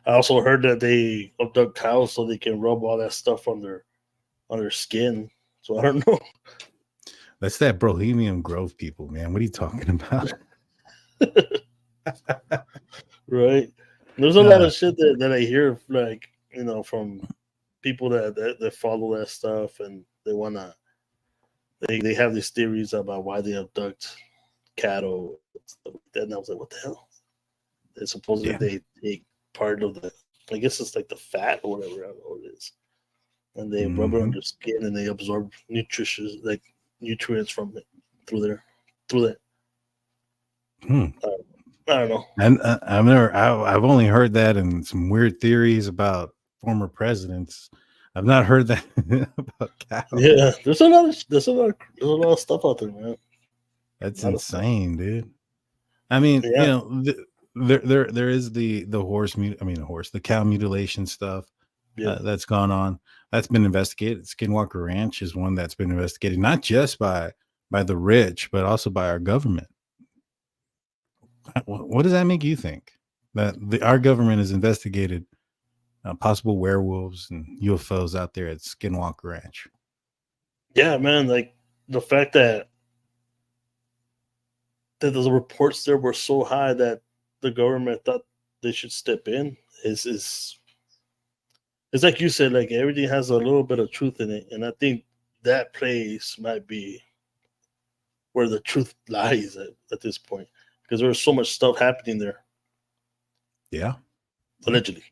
S3: also heard that they abduct cows so they can rub all that stuff on their skin. So I don't know.
S1: That's that Bohemian Grove people, man. What are you talking about?
S3: Right. There's a lot of shit that I hear, like, you know, from people that follow that stuff, and they have these theories about why they abduct cattle and stuff like that. And I was like, what the hell? They supposedly they take part of the, I guess it's like the fat or whatever, I don't know what it is, and they rub it on their skin, and they absorb nutrients from it through that. I don't know.
S1: And I've only heard that in some weird theories about former presidents. I've not heard that about cows.
S3: Yeah, there's a lot of stuff out there, man.
S1: That's insane, dude. I mean, you know, there is the cow mutilation stuff that's gone on. That's been investigated. Skinwalker Ranch is one that's been investigated, not just by the rich, but also by our government. What does that make you think? That our government has investigated possible werewolves and UFOs out there at Skinwalker Ranch?
S3: Yeah, man. Like the fact that the reports there were so high that the government thought they should step in is it's like you said, like everything has a little bit of truth in it, and I think that place might be where the truth lies at this point, because there's so much stuff happening there.
S1: Yeah,
S3: allegedly,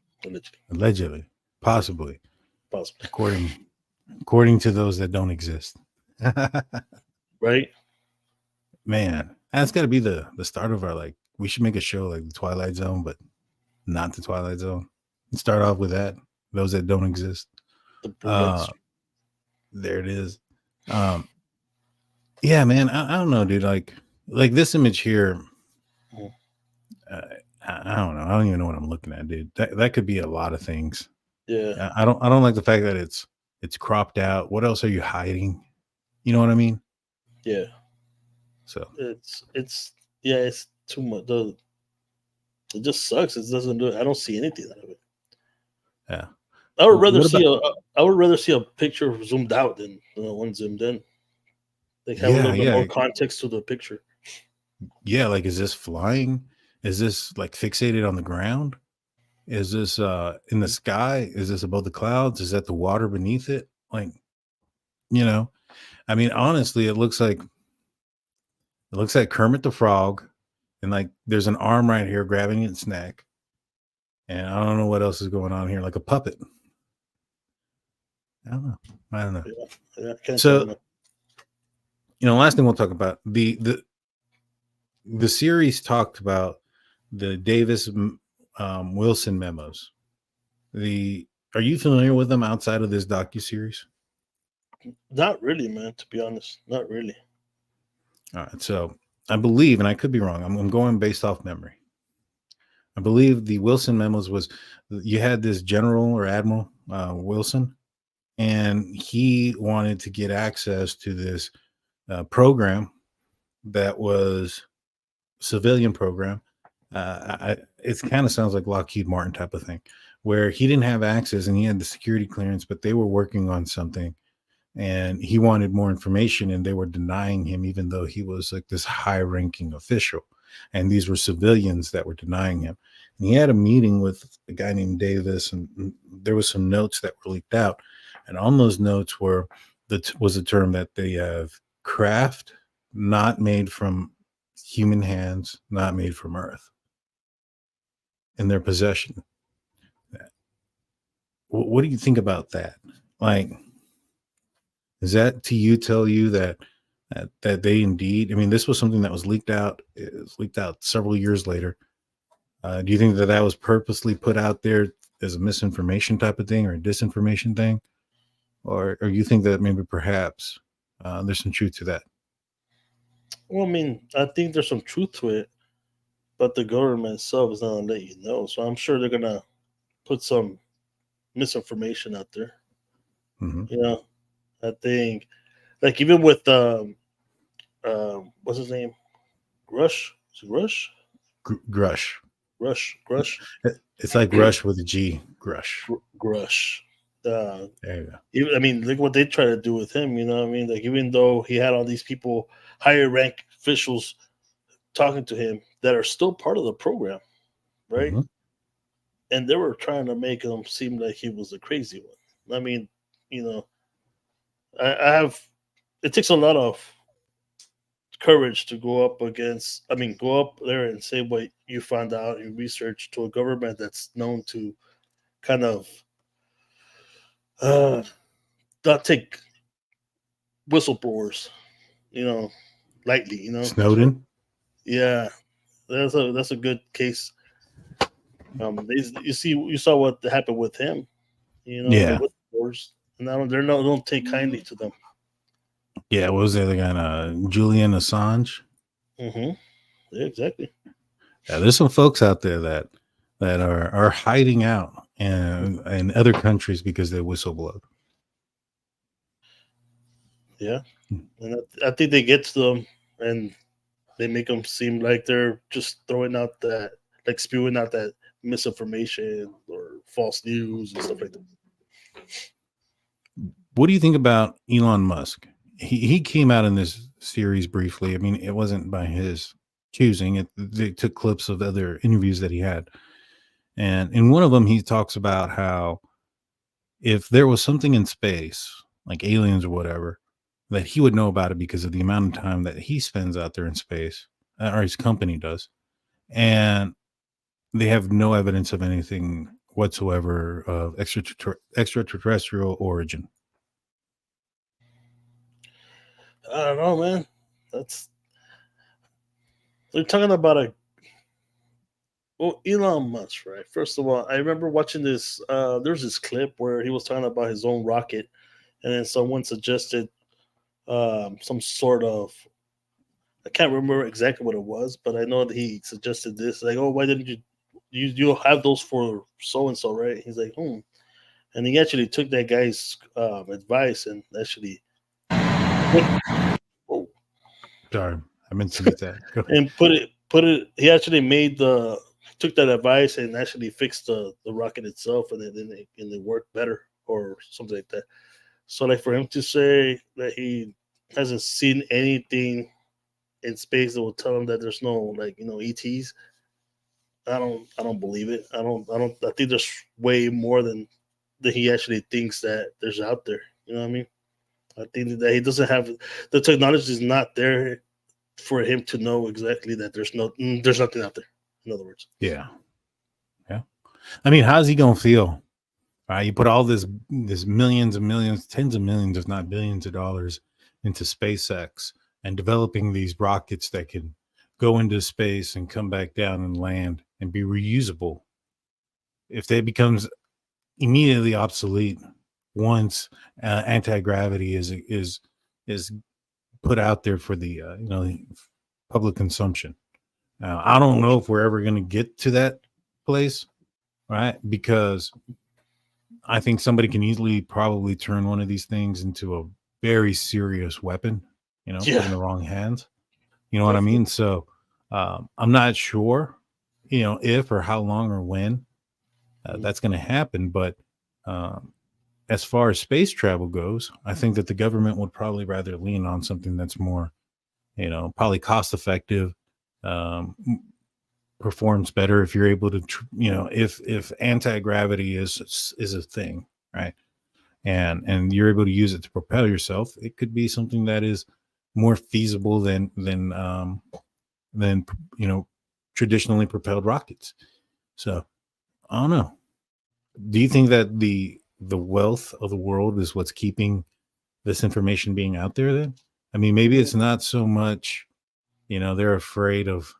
S1: possibly, according to those that don't exist.
S3: Right,
S1: man, that's got to be the start of our, like, we should make a show like the Twilight Zone, but not the Twilight Zone. Start off with that, those that don't exist. There it is. Yeah, man, I don't know, dude. Like this image here. I don't know. I don't even know what I'm looking at, dude. That could be a lot of things.
S3: Yeah.
S1: I don't like the fact that it's cropped out. What else are you hiding? You know what I mean?
S3: Yeah.
S1: So
S3: it's too much. It just sucks. It doesn't do it. I don't see anything out of it.
S1: Yeah.
S3: I would rather see a picture zoomed out than one zoomed in. Like have a little bit more context to the picture.
S1: Yeah, like, is this flying? Is this like fixated on the ground? Is this in the sky? Is this above the clouds? Is that the water beneath it? Like, you know, I mean, honestly, it looks like Kermit the Frog, and like there's an arm right here grabbing its neck, and I don't know what else is going on here, like a puppet. I don't know.
S3: Yeah,
S1: so, you know, last thing we'll talk about, the series talked about the Davis Wilson memos. Are you familiar with them outside of this docuseries?
S3: Not really, man, to be honest. Not really.
S1: All right. So I believe, and I could be wrong, I'm going based off memory. I believe the Wilson memos was, you had this General or Admiral Wilson, and he wanted to get access to this program that was civilian program. It kind of sounds like Lockheed Martin type of thing, where he didn't have access and he had the security clearance, but they were working on something and he wanted more information, and they were denying him, even though he was like this high ranking official, and these were civilians that were denying him. And he had a meeting with a guy named Davis, and there was some notes that were leaked out, and on those notes was a term that they have craft not made from human hands, not made from earth. in their possession. What do you think about that? Like, does that to you tell you that they indeed? I mean, this was something that was leaked out. It was leaked out several years later. Do you think that was purposely put out there as a misinformation type of thing or a disinformation thing, or you think that maybe perhaps there's some truth to that?
S3: Well, I mean, I think there's some truth to it, but the government itself is not gonna let you know. So I'm sure they're gonna put some misinformation out there.
S1: Mm-hmm.
S3: You know, I think, like, even with what's his name, Grusch. Is it Grusch?
S1: Grusch.
S3: Grusch.
S1: It's like Rush with a G. Grusch.
S3: Grusch.
S1: There you go.
S3: Even, I mean, look what they try to do with him. You know what I mean? Like, even though he had all these people, higher rank officials, talking to him that are still part of the program, right?
S1: Mm-hmm.
S3: And they were trying to make him seem like he was the crazy one. I mean, you know, I have. It takes a lot of courage to go up there and say what you found out in research to a government that's known to kind of not take whistleblowers, you know, lightly, you know.
S1: Snowden.
S3: Yeah, that's a good case. You saw what happened with him, you know.
S1: Yeah.
S3: The whistleblowers, and don't take kindly to them.
S1: Yeah, what was the other guy? Julian Assange.
S3: Mm-hmm. Yeah, exactly.
S1: Yeah, there's some folks out there that are hiding out in other countries because they whistleblow.
S3: Yeah, and I think they get to them and they make them seem like they're just spewing out that misinformation or false news and stuff like that.
S1: What do you think about Elon Musk? He came out in this series briefly. I mean, it wasn't by his choosing. They took clips of other interviews that he had. And in one of them, he talks about how if there was something in space, like aliens or whatever, that he would know about it because of the amount of time that he spends out there in space, or his company does. And they have no evidence of anything whatsoever of extraterrestrial origin.
S3: I don't know, man. They're talking about Elon Musk, right? First of all, I remember watching this. There's this clip where he was talking about his own rocket, and then someone suggested some sort of, I can't remember exactly what it was, but I know that he suggested this. Like, oh, why didn't you'll have those for so and so, right? He's like, and he actually took that guy's advice and actually. Oh.
S1: Sorry, I meant to get that.
S3: And put it. He actually took that advice and actually fixed the rocket itself, and it worked better or something like that. So, like, for him to say that he hasn't seen anything in space that will tell him that there's no, like, you know, ETs, I don't believe it. I think there's way more than that he actually thinks that there's out there. You know what I mean? I think that he doesn't have the technology is not there for him to know exactly that there's nothing out there. In other words,
S1: yeah. I mean, how's he gonna feel? Right, you put all this millions and millions, tens of millions, if not billions of dollars into SpaceX and developing these rockets that can go into space and come back down and land and be reusable. If they becomes immediately obsolete once anti-gravity is put out there for the public consumption. Now, I don't know if we're ever going to get to that place, right? Because I think somebody can easily probably turn one of these things into a very serious weapon, put in the wrong hands. You know what I mean? So I'm not sure, if or how long or when that's going to happen. But as far as space travel goes, I think that the government would probably rather lean on something that's more, probably cost effective, performs better if you're able to, if anti-gravity is a thing, right? And you're able to use it to propel yourself, it could be something that is more feasible than traditionally propelled rockets. So I don't know. Do you think that the wealth of the world is what's keeping this information being out there then? I mean, maybe it's not so much, they're afraid of,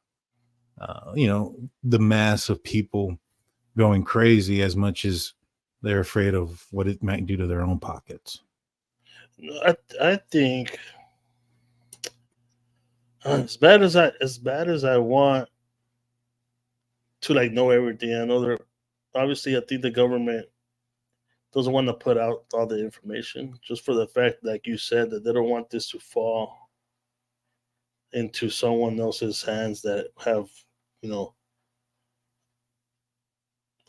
S1: the mass of people going crazy as much as they're afraid of what it might do to their own pockets.
S3: I think as bad as I want to like know everything, I know obviously I think the government doesn't want to put out all the information just for the fact, like you said, that they don't want this to fall into someone else's hands that have,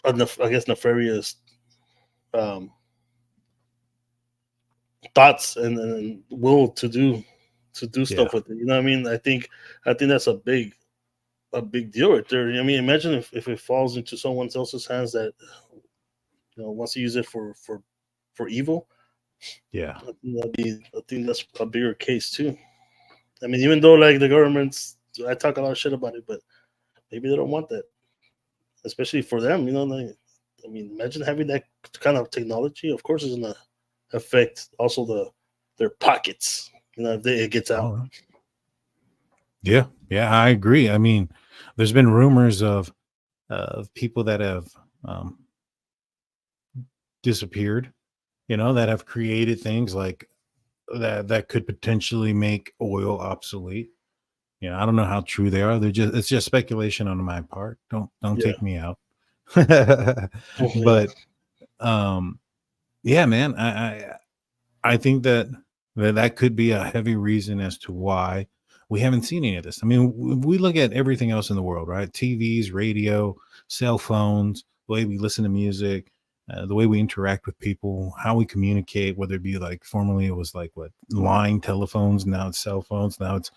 S3: I guess nefarious thoughts and will to do stuff with it. You know what I mean? I think that's a big deal right there. I mean, imagine if it falls into someone else's hands that wants to use it for evil.
S1: Yeah,
S3: I think that's a bigger case too. I mean, even though like the governments, I talk a lot of shit about it, but maybe they don't want that, especially for them. I mean, imagine having that kind of technology. Of course, it's gonna affect also their pockets. If it gets out.
S1: Oh, yeah, I agree. I mean, there's been rumors of people that have disappeared, that have created things like that could potentially make oil obsolete. I don't know how true they are. It's just speculation on my part. Don't take me out. But yeah, man, I think that could be a heavy reason as to why we haven't seen any of this. I mean, we look at everything else in the world, right? TVs, radio, cell phones, the way we listen to music, the way we interact with people, how we communicate, whether it be like formerly it was like line telephones, now it's cell phones, now it's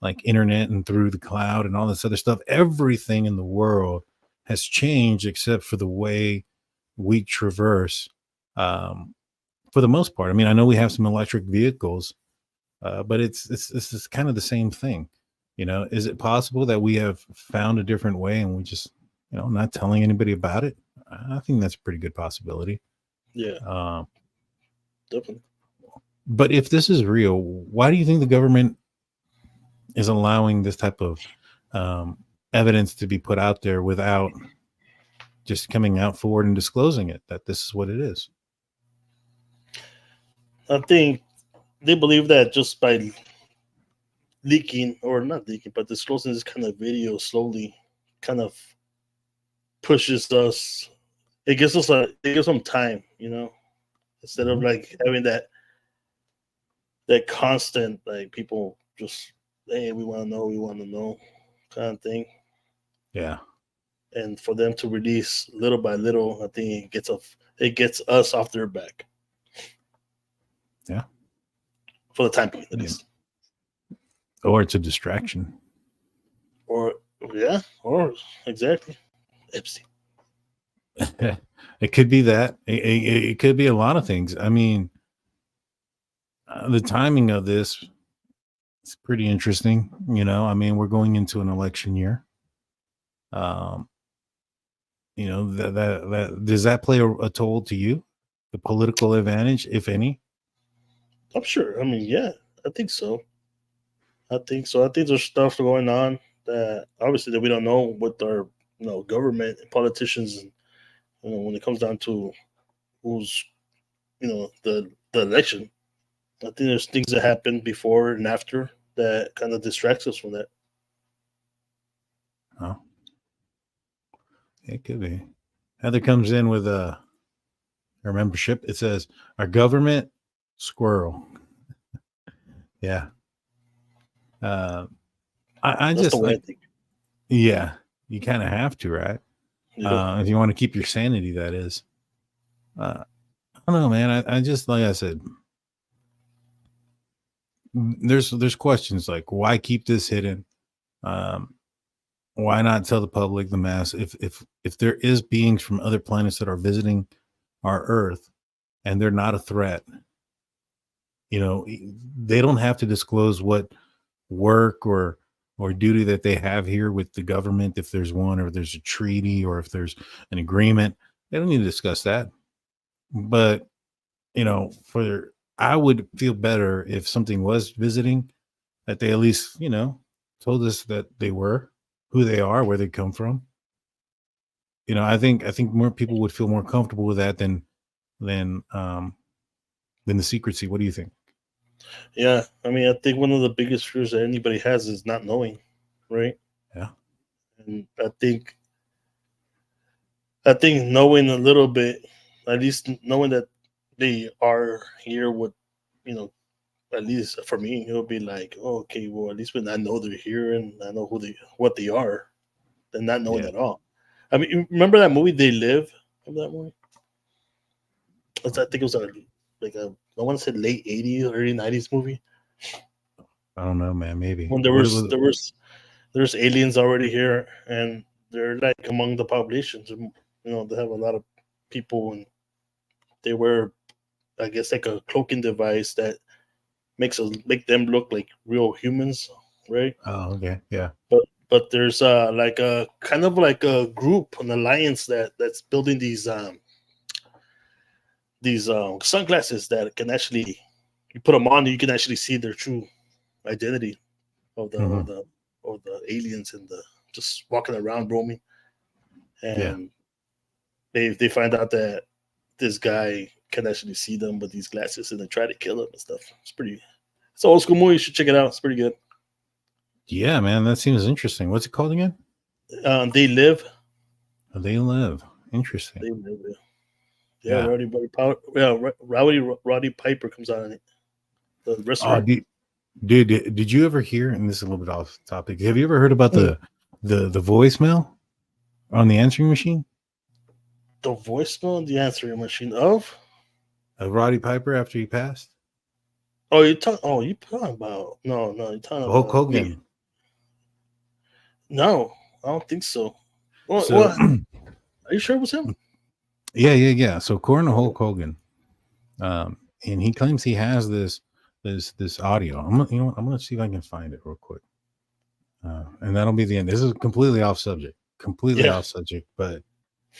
S1: like internet and through the cloud and all this other stuff. Everything in the world has changed except for the way we traverse. For the most part, I mean, I know we have some electric vehicles, but it's kind of the same thing. Is it possible that we have found a different way and we just, not telling anybody about it? I think that's a pretty good possibility.
S3: Yeah, definitely.
S1: But if this is real, why do you think the government is allowing this type of evidence to be put out there without just coming out forward and disclosing it, that this is what it is?
S3: I think they believe that just by leaking, or not leaking, but disclosing this kind of video slowly kind of pushes us. It gives them time, instead of like having that constant, like people just, hey, we want to know kind of thing.
S1: Yeah.
S3: And for them to release little by little, I think it gets us off their back.
S1: Yeah.
S3: For the time being, at least.
S1: Or it's a distraction.
S3: Or exactly. Epstein.
S1: It could be that. It could be a lot of things. I mean, the timing of this is pretty interesting. I mean, we're going into an election year. That does that play a toll to you? The political advantage, if any?
S3: I'm sure. I mean, yeah, I think so. I think there's stuff going on that obviously that we don't know with our government and politicians, and when it comes down to who's the election. I think there's things that happen before and after that kind of distracts us from that.
S1: Oh, it could be. Heather comes in with her membership. It says our government squirrel. Yeah. I
S3: That's
S1: just
S3: the way
S1: like,
S3: I think.
S1: Yeah, you kind of have to, right?
S3: Yeah.
S1: If you want to keep your sanity, that is. I don't know, man. I just, like I said, there's questions like, why keep this hidden? Why not tell the public, the mass, if there is beings from other planets that are visiting our Earth and they're not a threat, they don't have to disclose what work or or duty that they have here with the government, if there's one, or there's a treaty, or if there's an agreement. They don't need to discuss that. But, I would feel better if something was visiting, that they at least, told us that they were, who they are, where they come from. I think more people would feel more comfortable with that than the secrecy. What do you think?
S3: Yeah, I mean, I think one of the biggest fears that anybody has is not knowing, right?
S1: Yeah.
S3: And I think knowing a little bit, at least knowing that they are here would, at least for me, it'll be like, oh, okay, well, at least when I know they're here and I know what they are, than not knowing at all. I mean, you remember that movie, They Live? Remember that movie? I think it was I want to say late 80s, early 90s movie.
S1: I don't know, man. Maybe
S3: When there's aliens already here, and they're like among the populations. They have a lot of people, and they wear, I guess, like a cloaking device that make them look like real humans, right?
S1: Oh, okay, yeah.
S3: But there's like a kind of like a group, an alliance that's building these sunglasses that can actually, you put them on, you can actually see their true identity of the aliens and the just walking around roaming. And they find out that this guy can actually see them with these glasses, and they try to kill him and stuff. It's an old school movie. You should check it out. It's pretty good.
S1: Yeah, man, that seems interesting. What's it called again?
S3: They Live.
S1: They Live. Interesting.
S3: They Live. Yeah. Roddy Piper comes out in it. The restaurant.
S1: Dude, did you ever hear? And this is a little bit off topic. Have you ever heard about the voicemail on the answering machine?
S3: The voicemail on the answering machine of
S1: Roddy Piper after he passed.
S3: Oh, you talking about no? You're talking about
S1: Hulk Hogan.
S3: No, I don't think so. What? Are you sure it was him?
S1: Yeah. So according to Hulk Hogan, and he claims he has this audio. I'm gonna see if I can find it real quick, and that'll be the end. This is completely off subject, but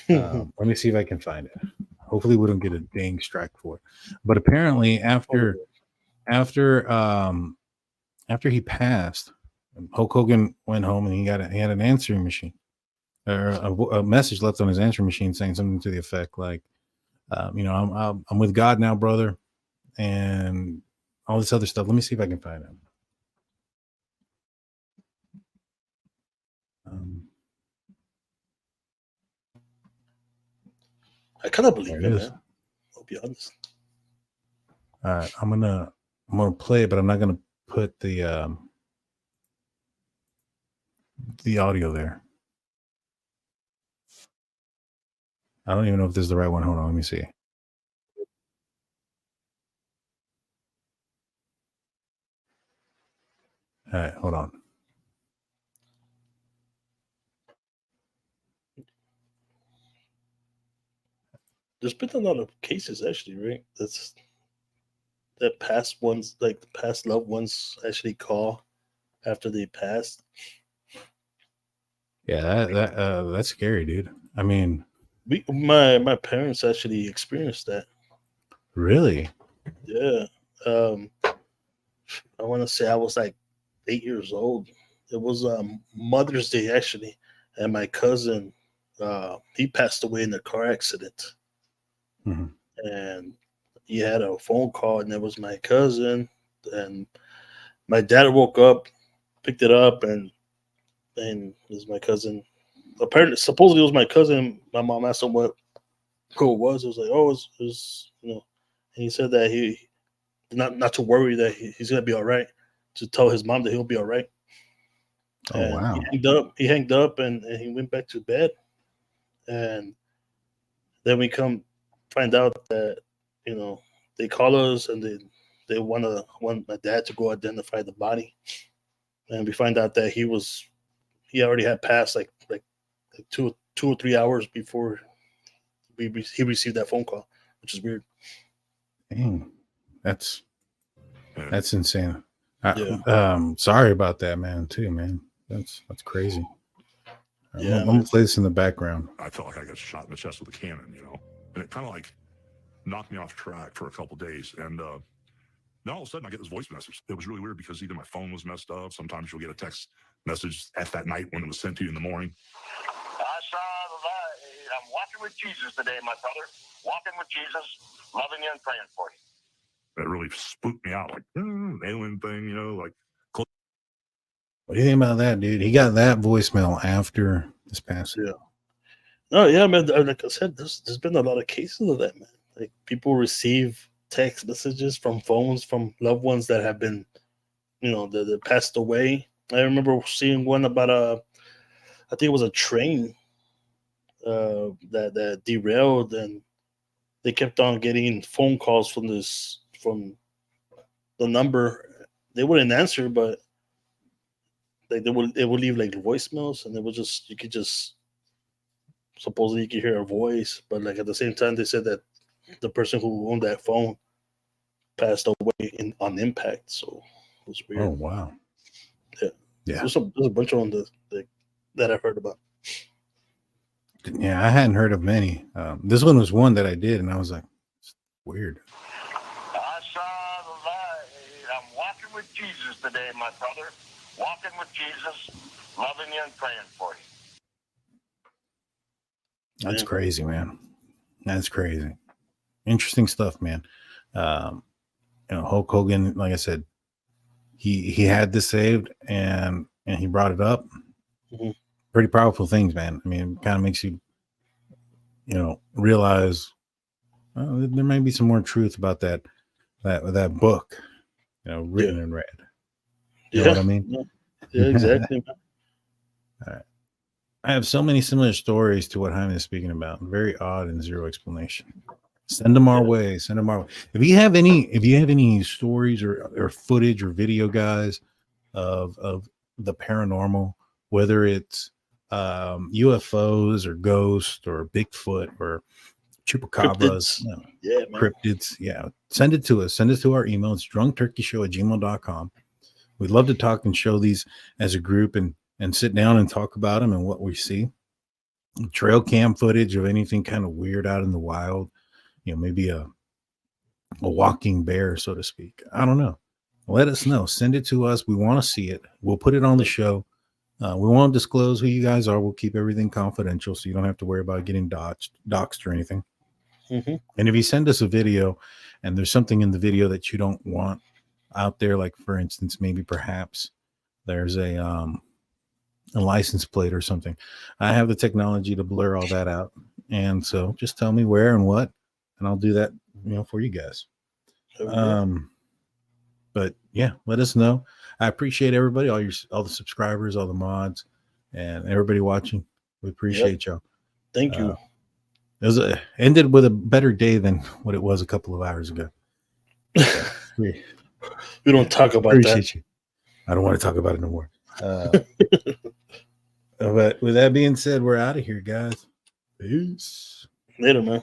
S1: let me see if I can find it. Hopefully, we don't get a dang strike for it. But apparently, after he passed, Hulk Hogan went home and he had an answering machine, or a message left on his answering machine saying something to the effect like, I'm with God now, brother, and all this other stuff. Let me see if I can find it.
S3: I kind of believe it, man. I'll be honest.
S1: All right, I'm gonna play it, but I'm not gonna put the audio there. I don't even know if this is the right one. Hold on, let me see. All right, hold on.
S3: There's been a lot of cases, actually, right? That past ones, like the past loved ones, actually call after they passed.
S1: Yeah, that's scary, dude. I mean,
S3: my parents actually experienced that.
S1: Really?
S3: Yeah. I want to say I was like 8 years old. It was Mother's Day, actually, and my cousin, he passed away in a car accident.
S1: Mm-hmm.
S3: And he had a phone call, and it was my cousin, and my dad woke up, picked it up, and it was my cousin. Apparently, supposedly it was my cousin. My mom asked him who it was. It was like, oh, it was, and he said that he not to worry, that he's gonna be all right. To tell his mom that he'll be all right.
S1: Oh, and wow!
S3: He hanged up, and he went back to bed, and then we come find out that they call us and they want my dad to go identify the body, and we find out that he already had passed like 2 or 3 hours before he received that phone call, which is weird.
S1: Dang, that's insane. Sorry about that, man. That's crazy.
S3: Yeah,
S1: I'm gonna play this in the background.
S5: I felt like I got shot in the chest with a cannon, you know, and it kind of like knocked me off track for a couple days. And then all of a sudden I get this voice message. It was really weird because either my phone was messed up. Sometimes you'll get a text message at that night when it was sent to you in the morning.
S4: I saw the light. I'm walking with Jesus today, my brother. Walking with Jesus, loving you and praying for you.
S5: It really spooked me out, like alien thing, you know, like.
S1: What do you think about that, dude? He got that voicemail after this passing.
S3: Yeah. No, yeah, man. Like I said, there's been a lot of cases of that, man. Like people receive text messages from phones from loved ones that have been, you know, that passed away. I remember seeing one about I think it was a train that derailed, and they kept on getting phone calls from the number. They wouldn't answer, but like they would leave like voicemails, and you could just supposedly you could hear a voice, but like at the same time they said that the person who owned that phone passed away on impact. So it was weird.
S1: Oh wow.
S3: Yeah. There's a bunch of them that I've heard about.
S1: Yeah, I hadn't heard of many. This one was one that I did, and I was like, it's weird.
S4: I saw the light. I'm walking with Jesus today, my brother. Walking with Jesus, loving you and praying for you.
S1: That's crazy, man. That's crazy. Interesting stuff, man. You know, Hulk Hogan, like I said, he had this saved and he brought it up.
S3: Mm-hmm.
S1: Pretty powerful things, man. I mean, it kind of makes you, you know, realize there may be some more truth about that book, you know, written in red. You know what I mean?
S3: Yeah, exactly.
S1: All right. I have so many similar stories to what Jaime is speaking about. Very odd and zero explanation. Send them our way. Send them our way. If you have any stories or footage or video, guys, of the paranormal, whether it's UFOs or ghosts or Bigfoot or chupacabras, cryptids, send it to us. Send it to our email. It's drunkturkeyshow@gmail.com. We'd love to talk and show these as a group and sit down and talk about them and what we see. Trail cam footage of anything kind of weird out in the wild, you know, maybe a walking bear, so to speak. I don't know. Let us know. Send it to us. We want to see it. We'll put it on the show. We won't disclose who you guys are. We'll keep everything confidential, so you don't have to worry about getting doxxed or anything.
S3: Mm-hmm.
S1: And if you send us a video and there's something in the video that you don't want out there, like for instance, maybe perhaps there's a license plate or something, I have the technology to blur all that out. And so just tell me where and what, and I'll do that, you know, for you guys. But yeah, let us know. I appreciate everybody, all the subscribers, all the mods, and everybody watching. We appreciate y'all.
S3: Thank you.
S1: It ended with a better day than what it was a couple of hours ago.
S3: We don't talk about that.
S1: You. I don't want to talk about it no more. But with that being said, we're out of here, guys. Peace.
S3: Later, man.